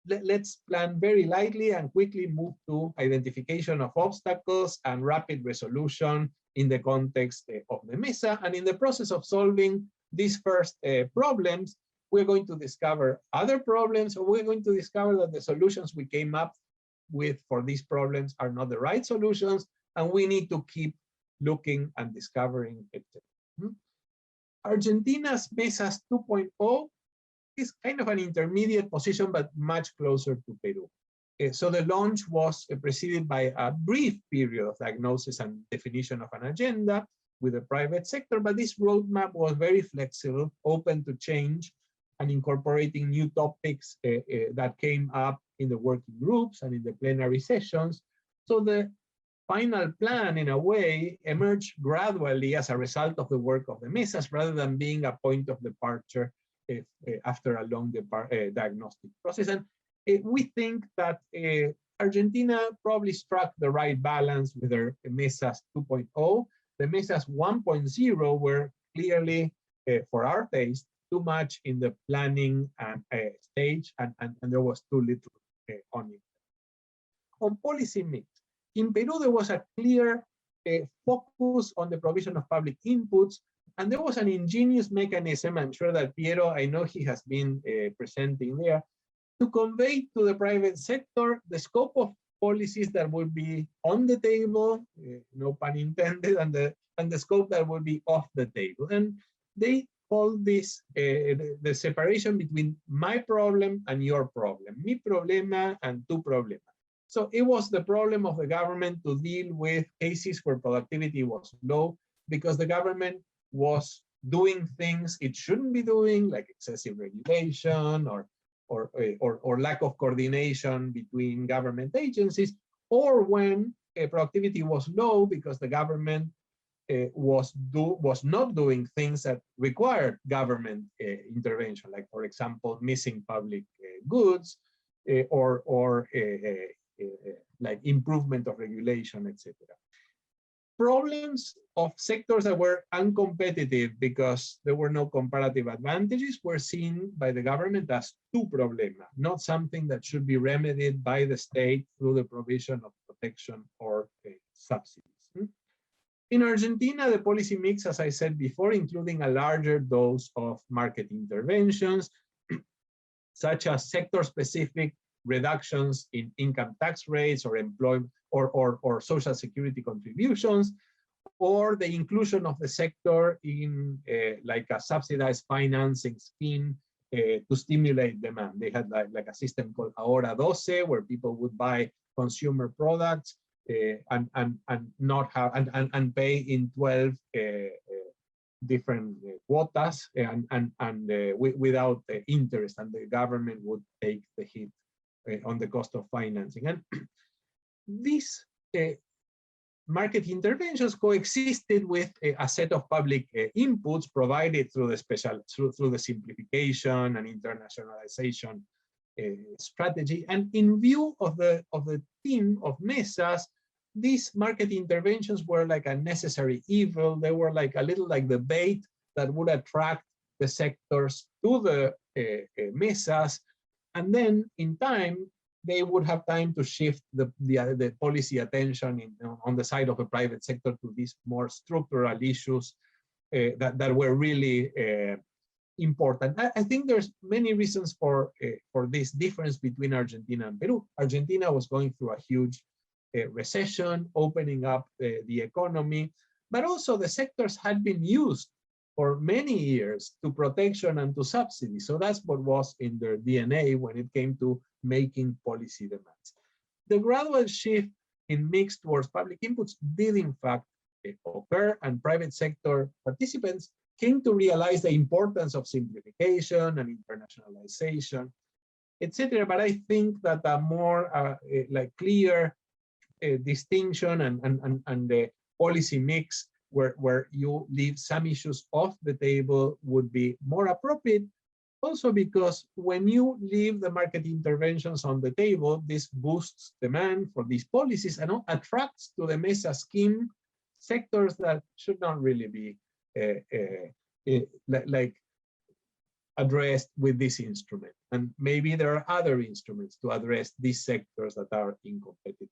let's plan very lightly and quickly move to identification of obstacles and rapid resolution in the context of the mesa. And in the process of solving these first problems, we're going to discover other problems, or we're going to discover that the solutions we came up with for these problems are not the right solutions, and we need to keep looking and discovering, etc. Argentina's Mesas 2.0 is kind of an intermediate position, but much closer to Peru. So the launch was preceded by a brief period of diagnosis and definition of an agenda with the private sector, but this roadmap was very flexible, open to change, and incorporating new topics that came up in the working groups and in the plenary sessions. So the final plan, in a way, emerged gradually as a result of the work of the mesas, rather than being a point of departure after a long diagnostic process. And we think that Argentina probably struck the right balance with their Mesas 2.0. The Mesas 1.0 were clearly for our taste, too much in the planning stage, and there was too little on it. On policy mix, in Peru, there was a clear focus on the provision of public inputs, and there was an ingenious mechanism, I'm sure that Piero, I know he has been presenting there, to convey to the private sector the scope of policies that would be on the table, no pun intended, and the scope that would be off the table. And they call this the separation between my problem and your problem, mi problema and tu problema. So it was the problem of the government to deal with cases where productivity was low because the government was doing things it shouldn't be doing, like excessive regulation or lack of coordination between government agencies, or when productivity was low because the government was not doing things that required government intervention, like, for example, missing public goods or like improvement of regulation, etc. Problems of sectors that were uncompetitive because there were no comparative advantages were seen by the government as tu problema, not something that should be remedied by the state through the provision of protection or subsidies. In Argentina, the policy mix, as I said before, including a larger dose of market interventions, such as sector-specific reductions in income tax rates or employment or social security contributions, or the inclusion of the sector in like a subsidized financing scheme to stimulate demand. They had like a system called Ahora 12, where people would buy consumer products and not have and pay in 12 different quotas and without interest, and the government would take the hit on the cost of financing. And these market interventions coexisted with a set of public inputs provided through the simplification and internationalization strategy. And in view of the theme of Mesas, these market interventions were like a necessary evil. They were like a little like the bait that would attract the sectors to the Mesas, and then in time they would have time to shift the policy attention on the side of the private sector to these more structural issues that were really important. I think there's many reasons for this difference between Argentina and Peru. Argentina was going through a huge recession, opening up the economy, but also the sectors had been used for many years to protection and to subsidy. So that's what was in their DNA when it came to making policy demands. The gradual shift in mix towards public inputs did in fact occur, and private sector participants came to realize the importance of simplification and internationalization, etc. But I think that a more like clear distinction and the policy mix where you leave some issues off the table would be more appropriate. Also because when you leave the market interventions on the table, this boosts demand for these policies and attracts to the Mesa scheme sectors that should not really be like addressed with this instrument. And maybe there are other instruments to address these sectors that are in competitive.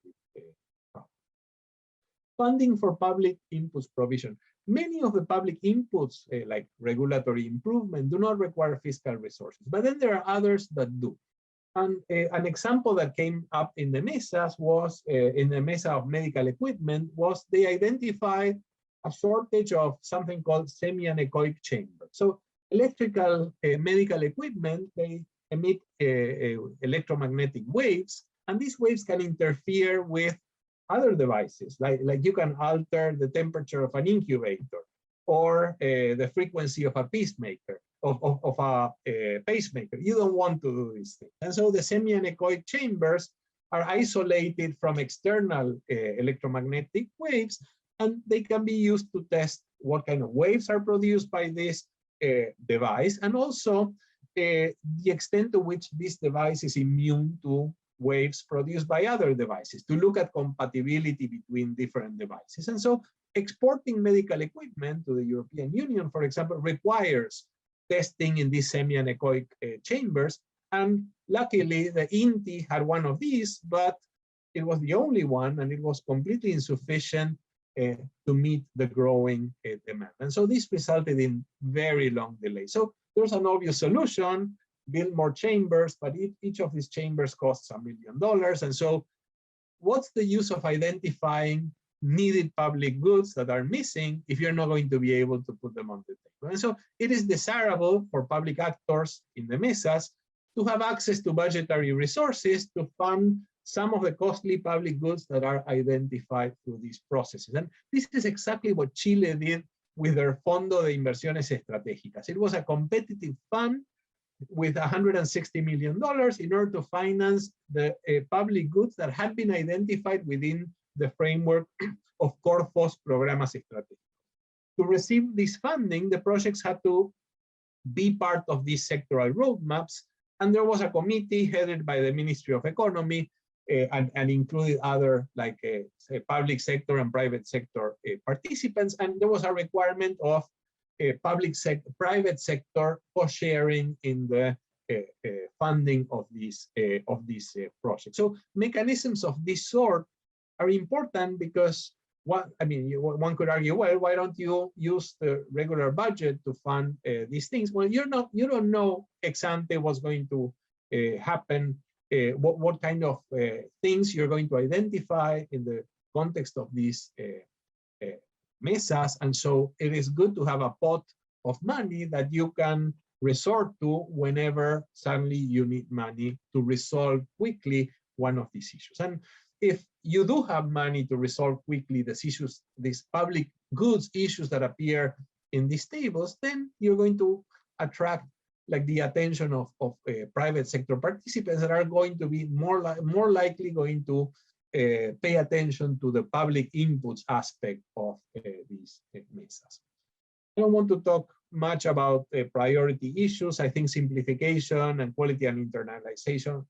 Funding for public inputs provision. Many of the public inputs, like regulatory improvement, do not require fiscal resources, but then there are others that do. And an example that came up in the Mesas was, in the Mesa of medical equipment, was they identified a shortage of something called semi-anechoic chambers. So electrical medical equipment, they emit electromagnetic waves, and these waves can interfere with other devices, like you can alter the temperature of an incubator or the frequency of a pacemaker, of a pacemaker. You don't want to do this thing. And so the semi-anechoic chambers are isolated from external electromagnetic waves, and they can be used to test what kind of waves are produced by this device, and also the extent to which this device is immune to waves produced by other devices, to look at compatibility between different devices. And so exporting medical equipment to the European Union, for example, requires testing in these semi-anechoic chambers. And luckily, the INTI had one of these, but it was the only one, and it was completely insufficient to meet the growing demand. And so this resulted in very long delays. So there's an obvious solution: build more chambers, but each of these chambers costs $1 million. And so what's the use of identifying needed public goods that are missing if you're not going to be able to put them on the table? And so it is desirable for public actors in the mesas to have access to budgetary resources to fund some of the costly public goods that are identified through these processes. And this is exactly what Chile did with their Fondo de Inversiones Estratégicas. It was a competitive fund with $160 million in order to finance the public goods that had been identified within the framework of Corfos Programas Estratégicos. To receive this funding, the projects had to be part of these sectoral roadmaps, and there was a committee headed by the Ministry of Economy and included other say public sector and private sector participants, and there was a requirement of private sector co-sharing in the funding of these projects. So mechanisms of this sort are important because one could argue, well, why don't you use the regular budget to fund these things? Well, you don't know ex ante what's going to happen, what kind of things you're going to identify in the context of these mesas, and so it is good to have a pot of money that you can resort to whenever suddenly you need money to resolve quickly one of these issues. And if you do have money to resolve quickly these issues, these public goods issues that appear in these tables, then you're going to attract the attention of private sector participants that are going to be more likely going to pay attention to the public inputs aspect of these mesas. I don't want to talk much about priority issues. I think simplification and quality and internationalization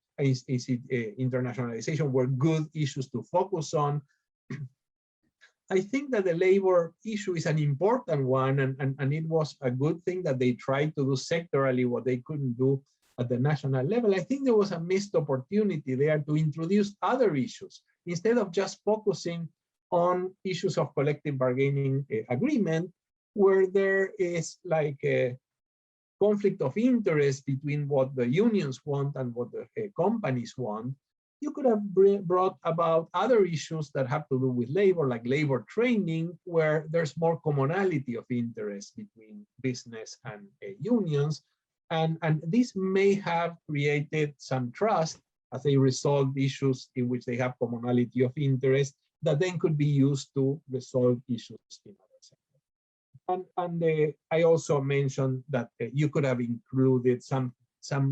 were good issues to focus on. I think that the labor issue is an important one, and it was a good thing that they tried to do sectorally what they couldn't do at the national level. I think there was a missed opportunity there to introduce other issues instead of just focusing on issues of collective bargaining agreement, where there is a conflict of interest between what the unions want and what the companies want. You could have brought about other issues that have to do with labor, like labor training, where there's more commonality of interest between business and unions. And this may have created some trust as they resolve issues in which they have commonality of interest that then could be used to resolve issues in other sectors. And I also mentioned that you could have included some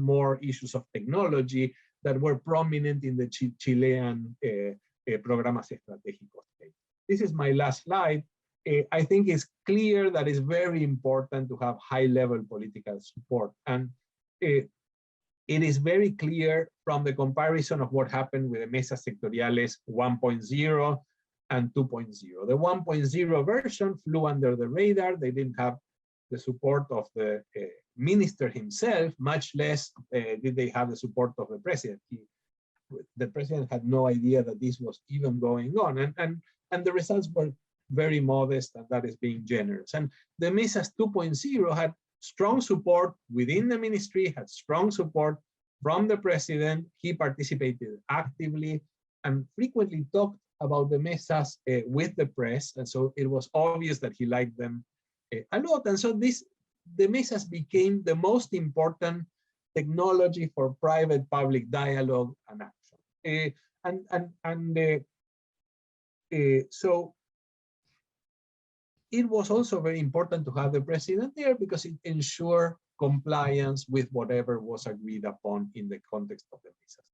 more issues of technology that were prominent in the Chilean Programas Estratégicos. This is my last slide. I think it's clear that it's very important to have high-level political support. And it is very clear from the comparison of what happened with the Mesas Sectoriales 1.0 and 2.0. The 1.0 version flew under the radar. They didn't have the support of the minister himself, much less did they have the support of the president. The president had no idea that this was even going on, and the results were very modest, and that is being generous. And the Mesas 2.0 had strong support within the ministry, had strong support from the president. He participated actively and frequently talked about the mesas with the press, and so it was obvious that he liked them a lot. And so the mesas became the most important technology for private-public dialogue and action. So it was also very important to have the president there because it ensured compliance with whatever was agreed upon in the context of the mesas.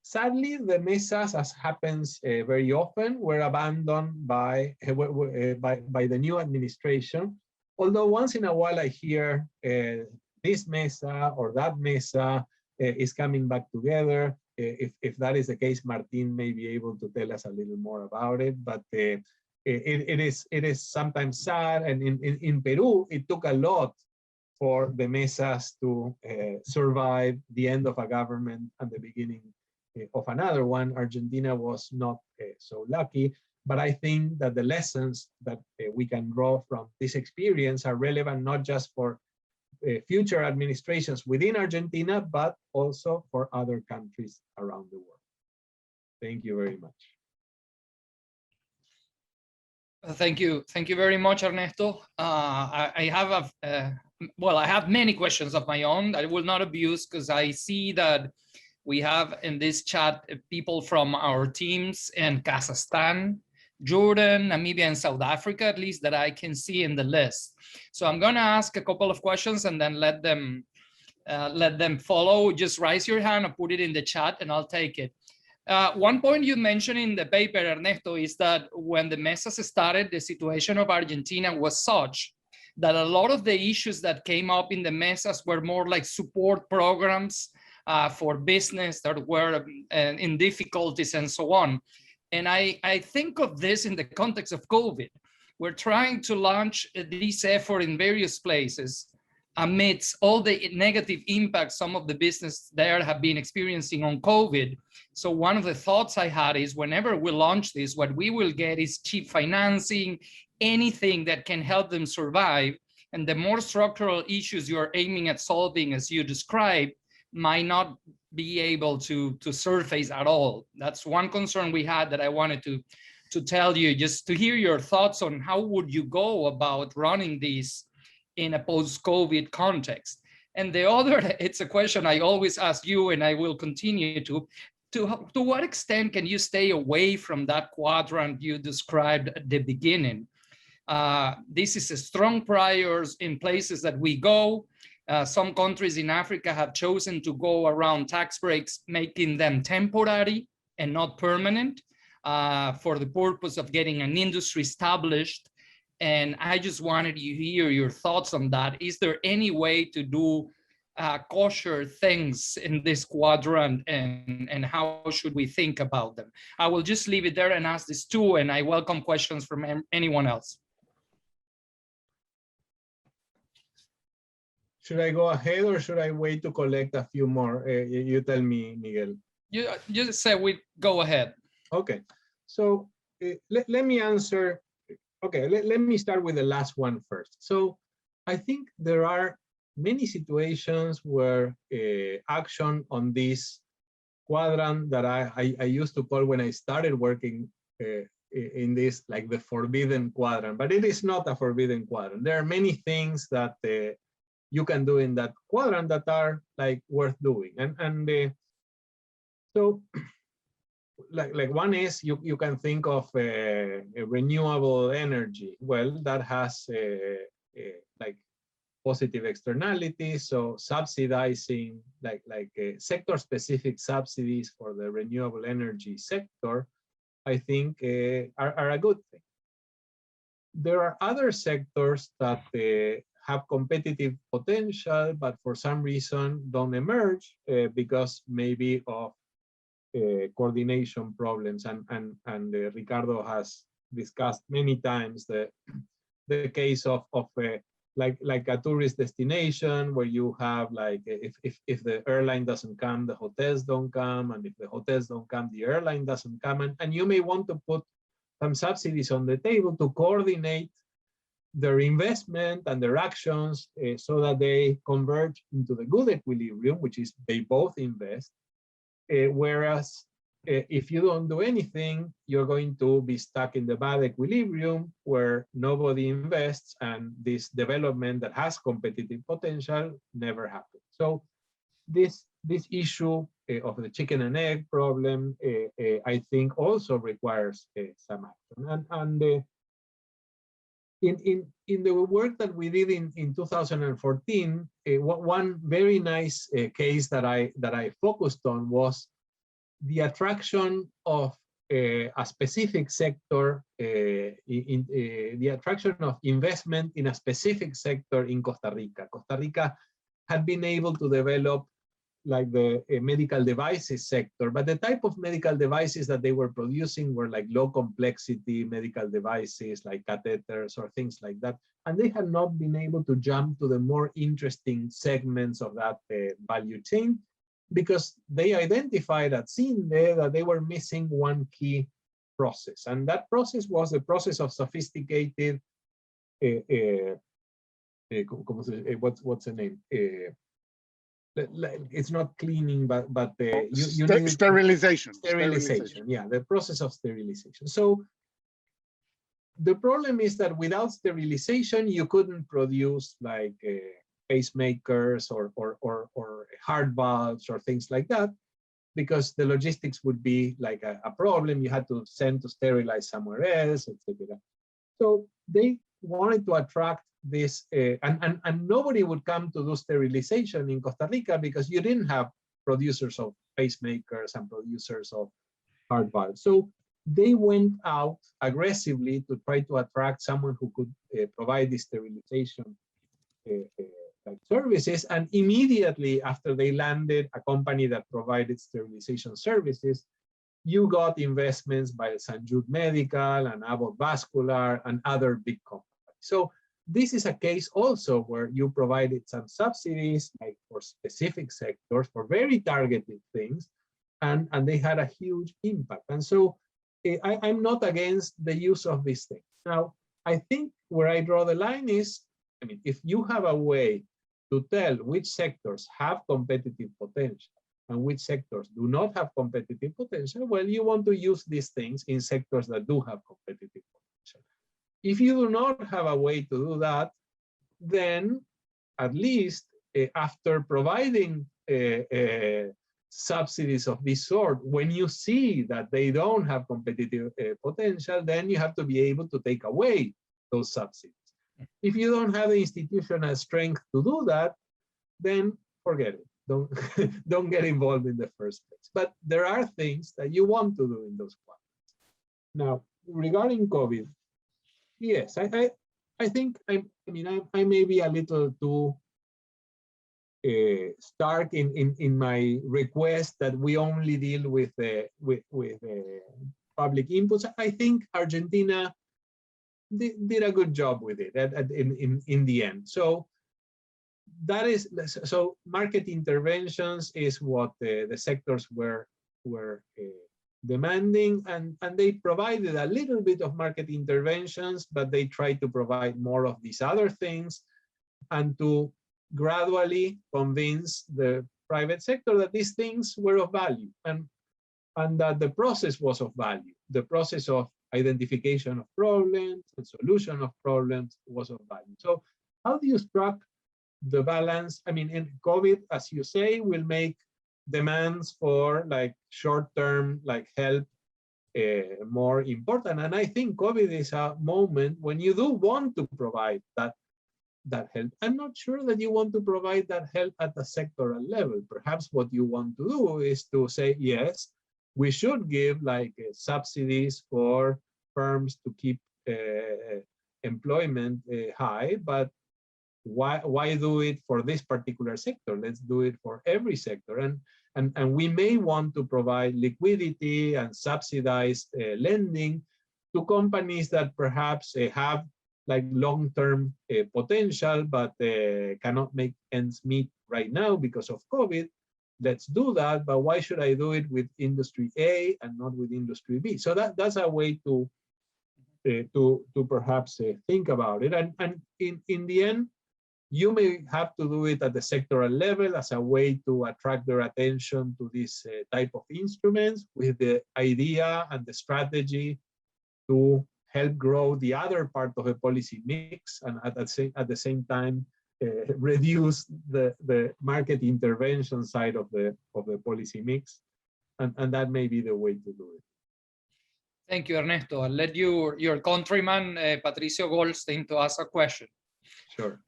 Sadly, the mesas, as happens very often, were abandoned by the new administration. Although once in a while I hear this mesa or that mesa is coming back together. If that is the case, Martin may be able to tell us a little more about it. But it is sometimes sad, and in Peru, it took a lot for the mesas to survive the end of a government and the beginning of another one. Argentina was not so lucky, but I think that the lessons that we can draw from this experience are relevant not just for future administrations within Argentina, but also for other countries around the world. Thank you very much. Thank you very much, Ernesto. I have well, I have many questions of my own that I will not abuse, because I see that we have in this chat people from our teams in Kazakhstan, Jordan, Namibia, and South Africa, at least that I can see in the list. So I'm going to ask a couple of questions and then let them follow. Just raise your hand or put it in the chat and I'll take it. One point you mentioned in the paper, Ernesto, is that when the mesas started, the situation of Argentina was such that a lot of the issues that came up in the mesas were more like support programs for business that were in difficulties and so on. And I think of this in the context of COVID. We're trying to launch this effort in various places amidst all the negative impacts some of the business there have been experiencing on COVID. So one of the thoughts I had is whenever we launch this, what we will get is cheap financing, anything that can help them survive. And the more structural issues you're aiming at solving, as you described, might not be able to surface at all. That's one concern we had that I wanted to tell you, just to hear your thoughts on how would you go about running these in a post-COVID context. And the other, it's a question I always ask you, and I will continue to what extent can you stay away from that quadrant you described at the beginning? This is a strong priors in places that we go. Some countries in Africa have chosen to go around tax breaks, making them temporary and not permanent for the purpose of getting an industry established. And I just wanted to hear your thoughts on that. Is there any way to do kosher things in this quadrant, and how should we think about them? I will just leave it there and ask this too, and I welcome questions from anyone else. Should I go ahead or should I wait to collect a few more? You tell me, Miguel. You just say we go ahead. Okay, so let me answer. Okay, let me start with the last one first. So I think there are many situations where action on this quadrant that I used to call, when I started working in this, like the forbidden quadrant, but it is not a forbidden quadrant. There are many things that you can do in that quadrant that are like worth doing. And so like one is you can think of a renewable energy. Well, that has like positive externalities. So subsidizing like sector specific subsidies for the renewable energy sector, I think are a good thing. There are other sectors that have competitive potential, but for some reason don't emerge because maybe of coordination problems, and Ricardo has discussed many times the case of like a tourist destination where you have like if the airline doesn't come, the hotels don't come, and if the hotels don't come, the airline doesn't come, and you may want to put some subsidies on the table to coordinate their investment and their actions so that they converge into the good equilibrium, which is they both invest. Whereas if you don't do anything, you're going to be stuck in the bad equilibrium where nobody invests and this development that has competitive potential never happens. So this issue of the chicken and egg problem, I think also requires some action. And in the work that we did in 2014, one very nice case that I focused on was the attraction of a specific sector, the attraction of investment in a specific sector in Costa Rica. Costa Rica had been able to develop like the medical devices sector, but the type of medical devices that they were producing were like low complexity medical devices, like catheters or things like that. And they had not been able to jump to the more interesting segments of that value chain, because they identified at CINDE that they were missing one key process. And that process was the process of sophisticated, what's the name? It's not cleaning, but you need sterilization. Sterilization, yeah, the process of sterilization. So the problem is that without sterilization, you couldn't produce like pacemakers or heart valves or things like that, because the logistics would be like a problem. You had to send to sterilize somewhere else, etc. So they wanted to attract this, and nobody would come to do sterilization in Costa Rica because you didn't have producers of pacemakers and producers of heart valves. So they went out aggressively to try to attract someone who could provide this sterilization like services. And immediately after they landed a company that provided sterilization services, you got investments by St. Jude Medical and Abbott Vascular and other big companies. So this is a case also where you provided some subsidies, like for specific sectors, for very targeted things, and they had a huge impact. And so I'm not against the use of these things. Now, I think where I draw the line is, I mean, if you have a way to tell which sectors have competitive potential and which sectors do not have competitive potential, well, you want to use these things in sectors that do have competitive potential. If you do not have a way to do that, then at least after providing subsidies of this sort, when you see that they don't have competitive potential, then you have to be able to take away those subsidies. If you don't have the institutional strength to do that, then forget it. Don't get involved in the first place. But there are things that you want to do in those quadrants. Now, regarding COVID, yes, I think I may be a little too stark in my request that we only deal with public inputs. I think Argentina did a good job with it in the end. So that is, so market interventions is what the sectors were demanding, and they provided a little bit of market interventions, but they tried to provide more of these other things and to gradually convince the private sector that these things were of value and that the process was of value. The process of identification of problems and solution of problems was of value. So how do you strike the balance? I mean, in COVID, as you say, will make demands for like short-term like help more important. And I think COVID is a moment when you do want to provide that help. I'm not sure that you want to provide that help at the sectoral level. Perhaps what you want to do is to say, yes, we should give like subsidies for firms to keep employment high, but why do it for this particular sector? Let's do it for every sector. And we may want to provide liquidity and subsidized lending to companies that perhaps have like long-term potential, but cannot make ends meet right now because of COVID. Let's do that, but why should I do it with industry A and not with industry B? So that's a way to perhaps think about it. And in the end, you may have to do it at the sectoral level as a way to attract their attention to this type of instruments, with the idea and the strategy to help grow the other part of the policy mix, and at the same time reduce the market intervention side of the policy mix, and that may be the way to do it. Thank you, Ernesto. I'll let your countryman Patricio Goldstein to ask a question. Sure.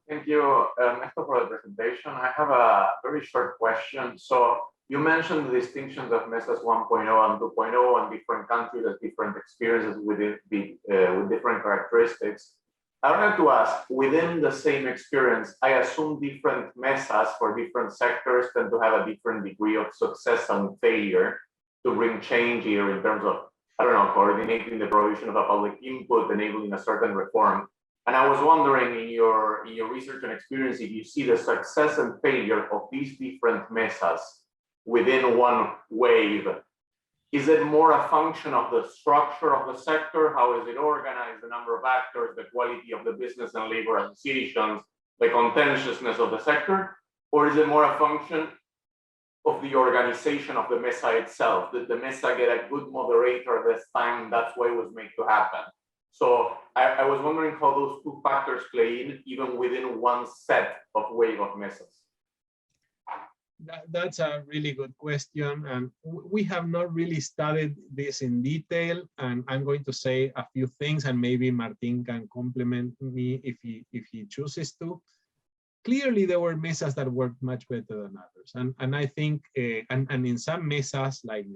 Thank you, Ernesto, for the presentation. I have a very short question. So you mentioned the distinctions of Mesas 1.0 and 2.0 and different countries with different experiences with different characteristics. I wanted to ask, within the same experience, I assume different mesas for different sectors tend to have a different degree of success and failure to bring change here in terms of, I don't know, coordinating the provision of a public input, enabling a certain reform. And I was wondering in your research and experience, if you see the success and failure of these different mesas within one wave. Is it more a function of the structure of the sector? How is it organized, the number of actors, the quality of the business and labor associations, the contentiousness of the sector? Or is it more a function of the organization of the mesa itself? Did the mesa get a good moderator this time? That's why it was made to happen. So I was wondering how those two factors play in, even within one set of wave of mesas. That's a really good question, and we have not really studied this in detail. And I'm going to say a few things, and maybe Martin can complement me if he chooses to. Clearly, there were mesas that worked much better than others, and I think and in some mesas, like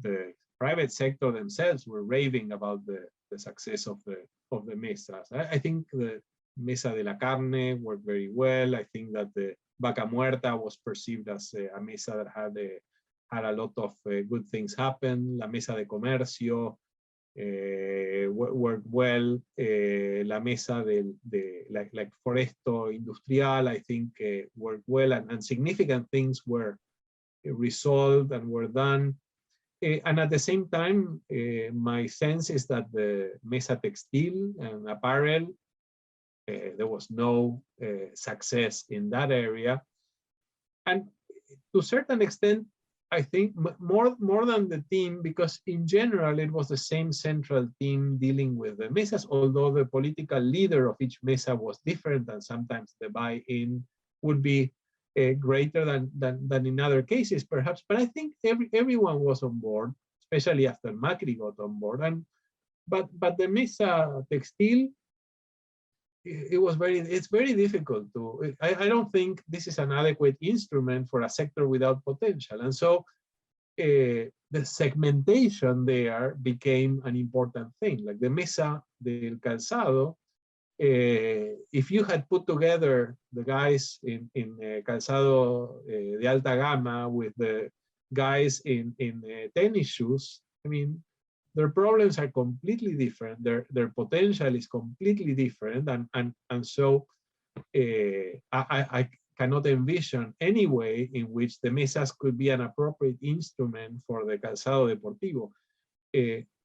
the private sector themselves were raving about the success of the mesas. I think the Mesa de la Carne worked very well. I think that the Vaca Muerta was perceived as a mesa that had a lot of good things happen. La Mesa de Comercio worked well. La Mesa de like Foresto Industrial, I think worked well, and significant things were resolved and were done. And at the same time, my sense is that the Mesa Textil and Apparel, there was no success in that area. And to a certain extent, I think more than the team, because in general, it was the same central team dealing with the mesas, although the political leader of each mesa was different, and sometimes the buy-in would be greater than in other cases, perhaps. But I think everyone was on board, especially after Macri got on board. But the Mesa Textil, it's very difficult to, I don't think this is an adequate instrument for a sector without potential. And so the segmentation there became an important thing. Like the Mesa del Calzado, if you had put together the guys in Calzado de Alta Gama with the guys in tennis shoes, I mean, their problems are completely different. Their potential is completely different, and so I cannot envision any way in which the mesas could be an appropriate instrument for the Calzado Deportivo.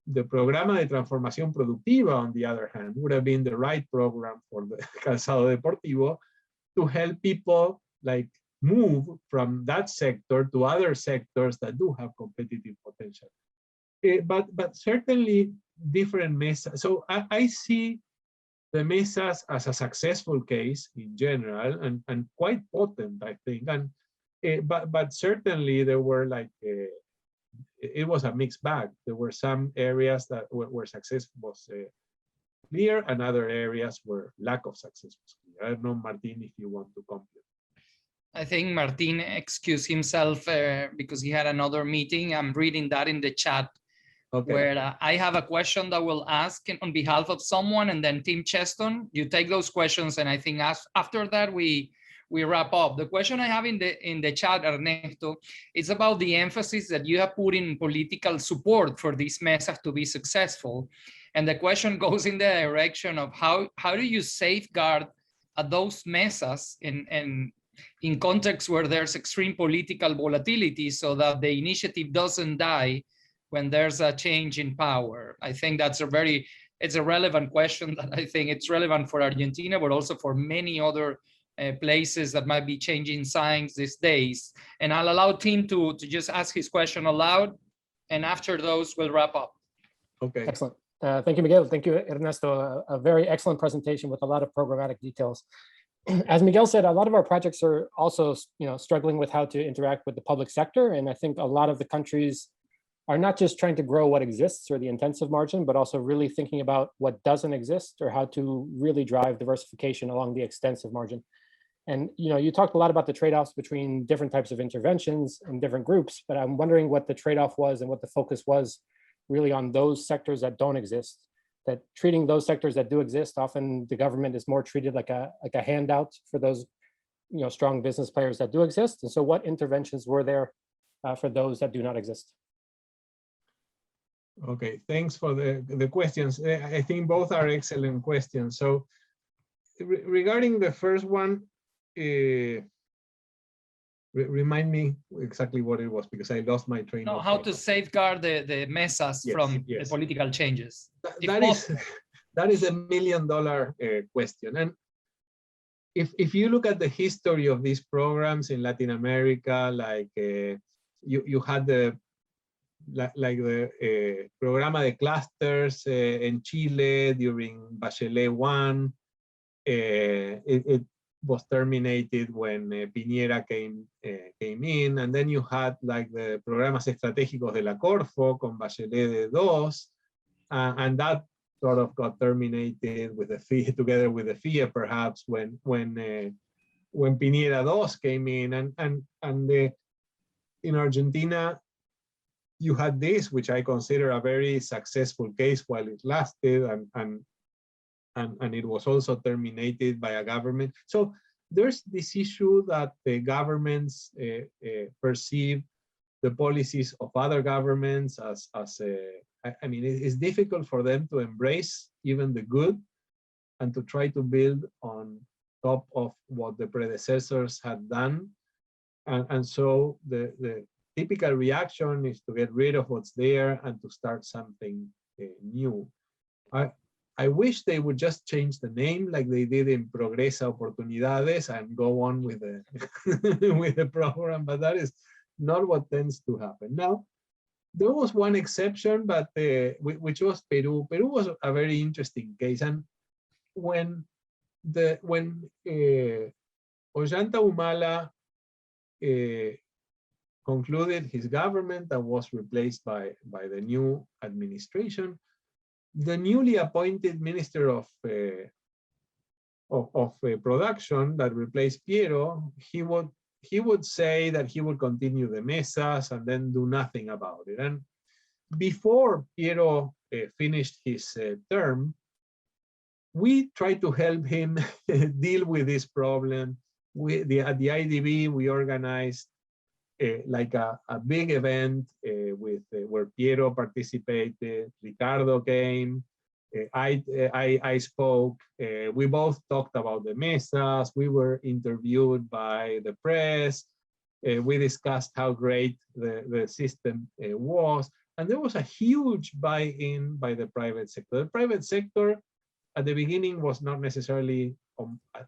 The Programa de Transformación Productiva, on the other hand, would have been the right program for the Calzado Deportivo to help people like move from that sector to other sectors that do have competitive potential. But certainly different mesas. So I see the mesas as a successful case in general, and quite potent, I think. And but certainly there were like it was a mixed bag. There were some areas that where success was clear, and other areas where lack of success was clear. I don't know, Martin, if you want to comment. I think Martin excused himself because he had another meeting. I'm reading that in the chat. Okay. Where I have a question that we'll ask on behalf of someone, and then Team Cheston, you take those questions, and I think after that we wrap up. The question I have in the chat, Ernesto, is about the emphasis that you have put in political support for these mesas to be successful. And the question goes in the direction of how do you safeguard those mesas in contexts where there's extreme political volatility, so that the initiative doesn't die when there's a change in power? I think that's it's a relevant question that I think it's relevant for Argentina, but also for many other places that might be changing signs these days. And I'll allow Tim to just ask his question aloud, and after those we'll wrap up. Okay. Excellent. Thank you, Miguel. Thank you, Ernesto. A very excellent presentation with a lot of programmatic details. As Miguel said, a lot of our projects are also, struggling with how to interact with the public sector. And I think a lot of the countries are not just trying to grow what exists or the intensive margin, but also really thinking about what doesn't exist or how to really drive diversification along the extensive margin. And you talked a lot about the trade-offs between different types of interventions and different groups, but I'm wondering what the trade-off was and what the focus was really on those sectors that don't exist, that treating those sectors that do exist, often the government is more treated like a handout for those strong business players that do exist. And so what interventions were there for those that do not exist? Okay, thanks for the questions. I think both are excellent questions. So regarding the first one, remind me exactly what it was, because I lost my train of thought. How to safeguard the mesas from the political changes. That is a $1 million question. And if you look at the history of these programs in Latin America, like you had the Programa de Clusters in Chile during Bachelet 1. It was terminated when Piñera came in, and then you had like the Programas Estratégicos de la Corfo con Bachelet 2, and that sort of got terminated with the FIA, together with the FIA, perhaps when Piñera 2 came in, and in Argentina you had this, which I consider a very successful case while it lasted, and it was also terminated by a government. So there's this issue that the governments perceive the policies of other governments as I mean, it's difficult for them to embrace even the good and to try to build on top of what the predecessors had done. And so the typical reaction is to get rid of what's there and to start something new. I wish they would just change the name like they did in Progresa Oportunidades and go on with the with the program, but that is not what tends to happen. Now, there was one exception, but which was Peru. Peru was a very interesting case, and when Ollanta Humala concluded his government and was replaced by the new administration, the newly appointed Minister of Production that replaced Piero, he would say that he would continue the mesas and then do nothing about it. And before Piero finished his term, we tried to help him deal with this problem. At the IDB, we organized like a big event where Piero participated, Ricardo came, I spoke, we both talked about the mesas, we were interviewed by the press, we discussed how great the system was, and there was a huge buy-in by the private sector. The private sector at the beginning was not necessarily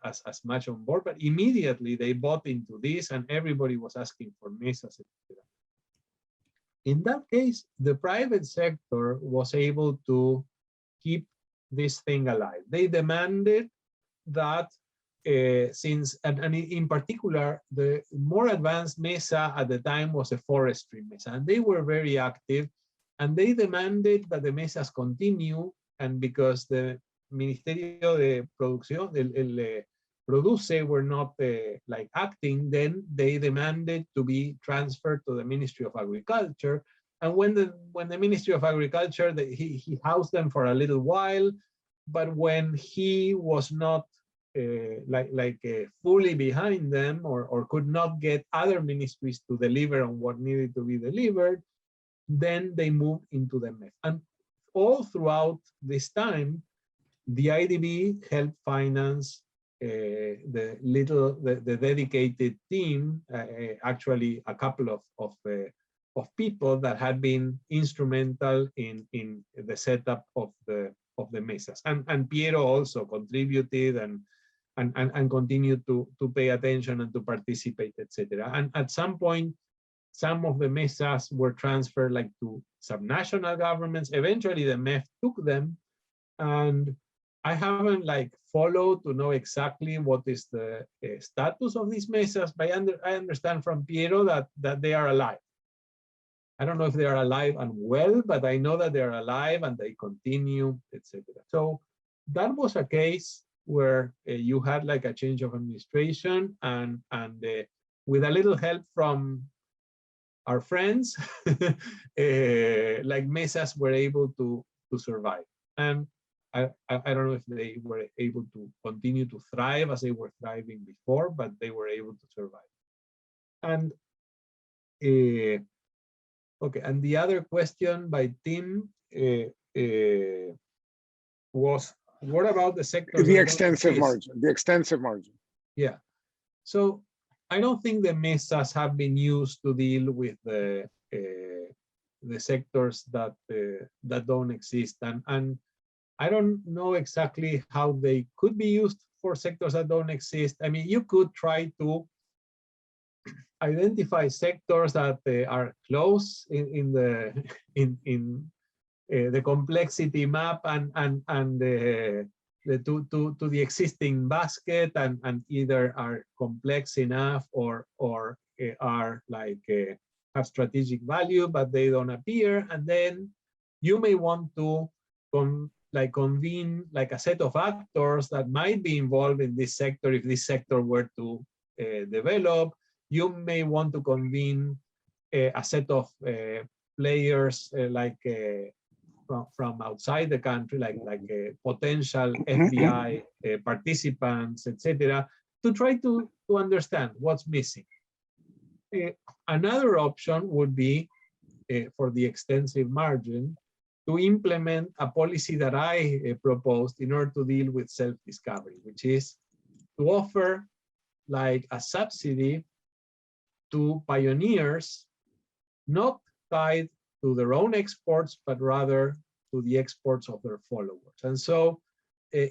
as much on board, but immediately they bought into this and everybody was asking for mesas, etc. In that case, the private sector was able to keep this thing alive. They demanded that and in particular, the more advanced mesa at the time was a forestry mesa, and they were very active, and they demanded that the mesas continue, and because the Ministerio de Producción, el Produce, were not like acting, then they demanded to be transferred to the Ministry of Agriculture. And when the Ministry of Agriculture, he housed them for a little while, but when he was not fully behind them, or could not get other ministries to deliver on what needed to be delivered, then they moved into the MEF. And all throughout this time, the IDB helped finance the dedicated team, actually a couple of people that had been instrumental in the setup of the mesas. And Piero also contributed and continued to pay attention and to participate, etc. And at some point, some of the mesas were transferred like to subnational governments. Eventually the MEF took them, and I haven't like followed to know exactly what is the status of these mesas, but I understand from Piero that they are alive. I don't know if they are alive and well, but I know that they're alive and they continue, etc. So that was a case where you had like a change of administration, and with a little help from our friends, like mesas were able to survive. And I don't know if they were able to continue to thrive as they were thriving before, but they were able to survive. And okay, and the other question by Tim was, what about the sector? The extensive margin, the extensive margin. Yeah. So I don't think the mesas have been used to deal with the sectors that that don't exist, and I don't know exactly how they could be used for sectors that don't exist. I mean, you could try to identify sectors that are close in the complexity map and to the existing basket, and either are complex enough or are like have strategic value, but they don't appear. And then you may want to convene like a set of actors that might be involved in this sector if this sector were to develop. You may want to convene a set of players from outside the country, like potential FBI participants, etc., to try to understand what's missing. Another option would be for the extensive margin to implement a policy that I proposed in order to deal with self-discovery, which is to offer like a subsidy to pioneers, not tied to their own exports, but rather to the exports of their followers. And so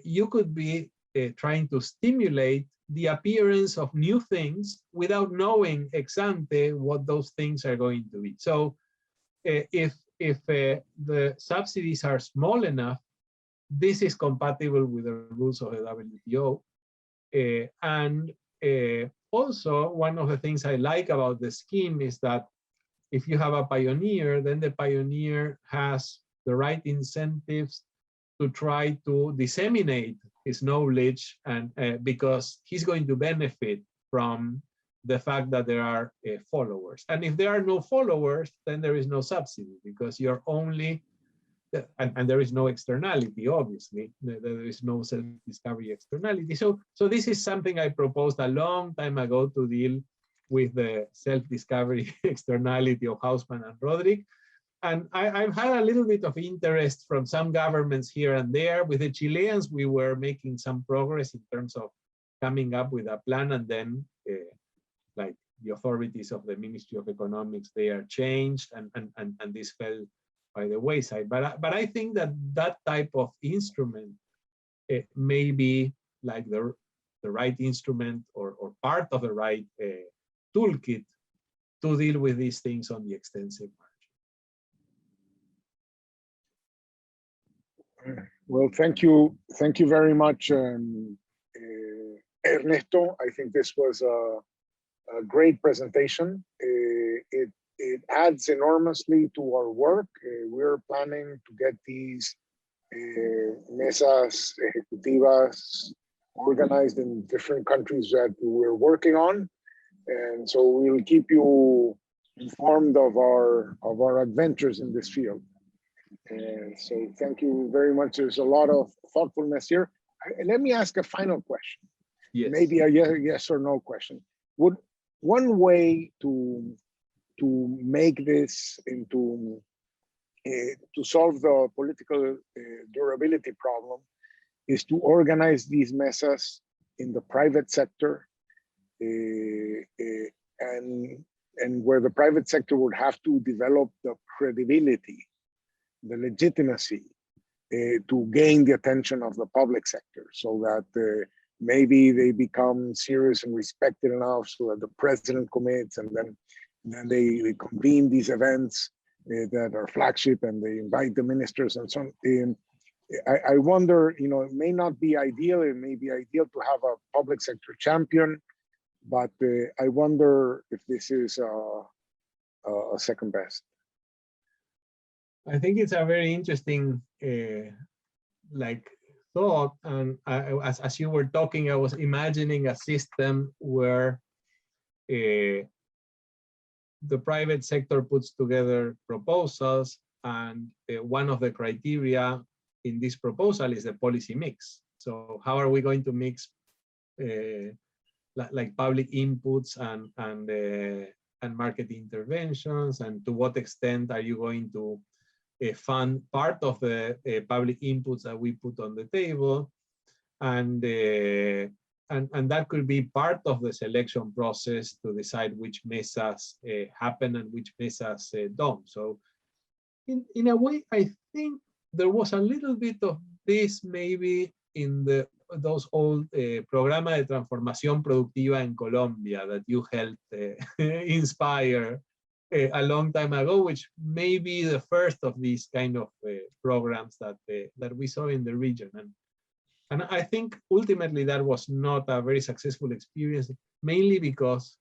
you could be trying to stimulate the appearance of new things without knowing ex ante what those things are going to be. So if the subsidies are small enough, this is compatible with the rules of the WTO. And also, one of the things I like about the scheme is that if you have a pioneer, then the pioneer has the right incentives to try to disseminate his knowledge, and because he's going to benefit from the fact that there are followers. And if there are no followers, then there is no subsidy, because you're only, and there is no externality, obviously. There is no self-discovery externality. So this is something I proposed a long time ago to deal with the self-discovery externality of Hausman and Roderick. And I've had a little bit of interest from some governments here and there. With the Chileans, we were making some progress in terms of coming up with a plan, and then like the authorities of the Ministry of Economics, they are changed, and this fell by the wayside. But I think that that type of instrument may be like the right instrument or part of the right toolkit to deal with these things on the extensive margin. Well, thank you very much, Ernesto. I think this was a great presentation. It adds enormously to our work. We're planning to get these mesas ejecutivas organized in different countries that we're working on, and so we'll keep you informed of our adventures in this field. And so thank you very much. There's a lot of thoughtfulness here. Let me ask a final question. Yes. Maybe a yes or no question. Would one way to make this into to solve the political durability problem is to organize these mesas in the private sector, and where the private sector would have to develop the credibility, the legitimacy to gain the attention of the public sector, so that maybe they become serious and respected enough so that the president commits, and then they convene these events that are flagship, and they invite the ministers and so on. I wonder, it may not be ideal. It may be ideal to have a public sector champion, but I wonder if this is a second best. I think it's a very interesting thought, and as you were talking, I was imagining a system where the private sector puts together proposals, and one of the criteria in this proposal is the policy mix. So how are we going to mix like public inputs and market interventions, and to what extent are you going to fund part of the public inputs that we put on the table, and that could be part of the selection process to decide which mesas happen and which mesas don't. So in a way, I think there was a little bit of this maybe in those old Programa de Transformación Productiva en Colombia that you helped inspire a long time ago, which may be the first of these kind of programs that we saw in the region. And I think ultimately that was not a very successful experience, mainly because,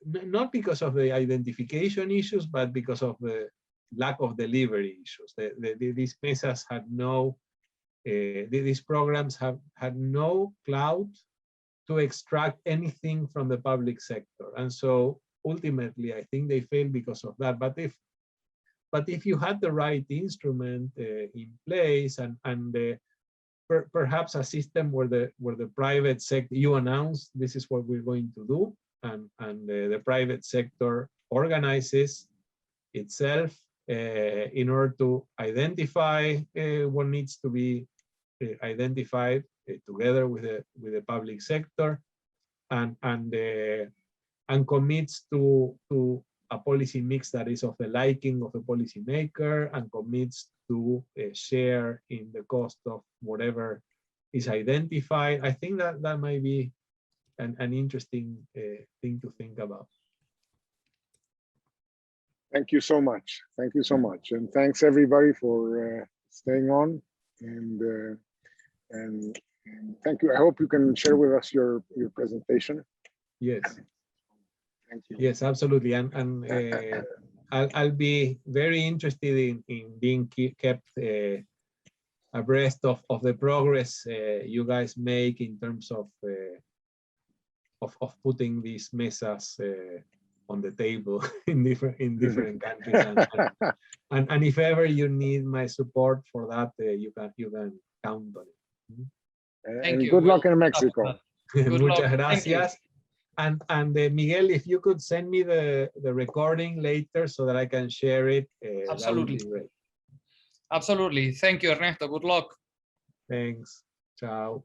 not because of the identification issues, but because of the lack of delivery issues. These mesas had no, these programs had no clout to extract anything from the public sector. And so ultimately, I think they failed because of that. But if you had the right instrument in place and perhaps a system where the private sector, you announce this is what we're going to do, and the private sector organizes itself in order to identify what needs to be identified together with the public sector, and commits to a policy mix that is of the liking of the policymaker, and commits to share in the cost of whatever is identified. I think that might be an interesting thing to think about. Thank you so much. Thank you so much. And thanks everybody for staying on. And thank you. I hope you can share with us your presentation. Yes. Thank you. Yes, absolutely. And I'll be very interested in being kept abreast of the progress you guys make in terms of putting these mesas on the table in different countries. And if ever you need my support for that, you can count on it. Thank you. Good luck in Mexico. Muchas gracias. And Miguel, if you could send me the recording later so that I can share it, absolutely. That would be great. Absolutely. Thank you, Ernesto. Good luck. Thanks. Ciao.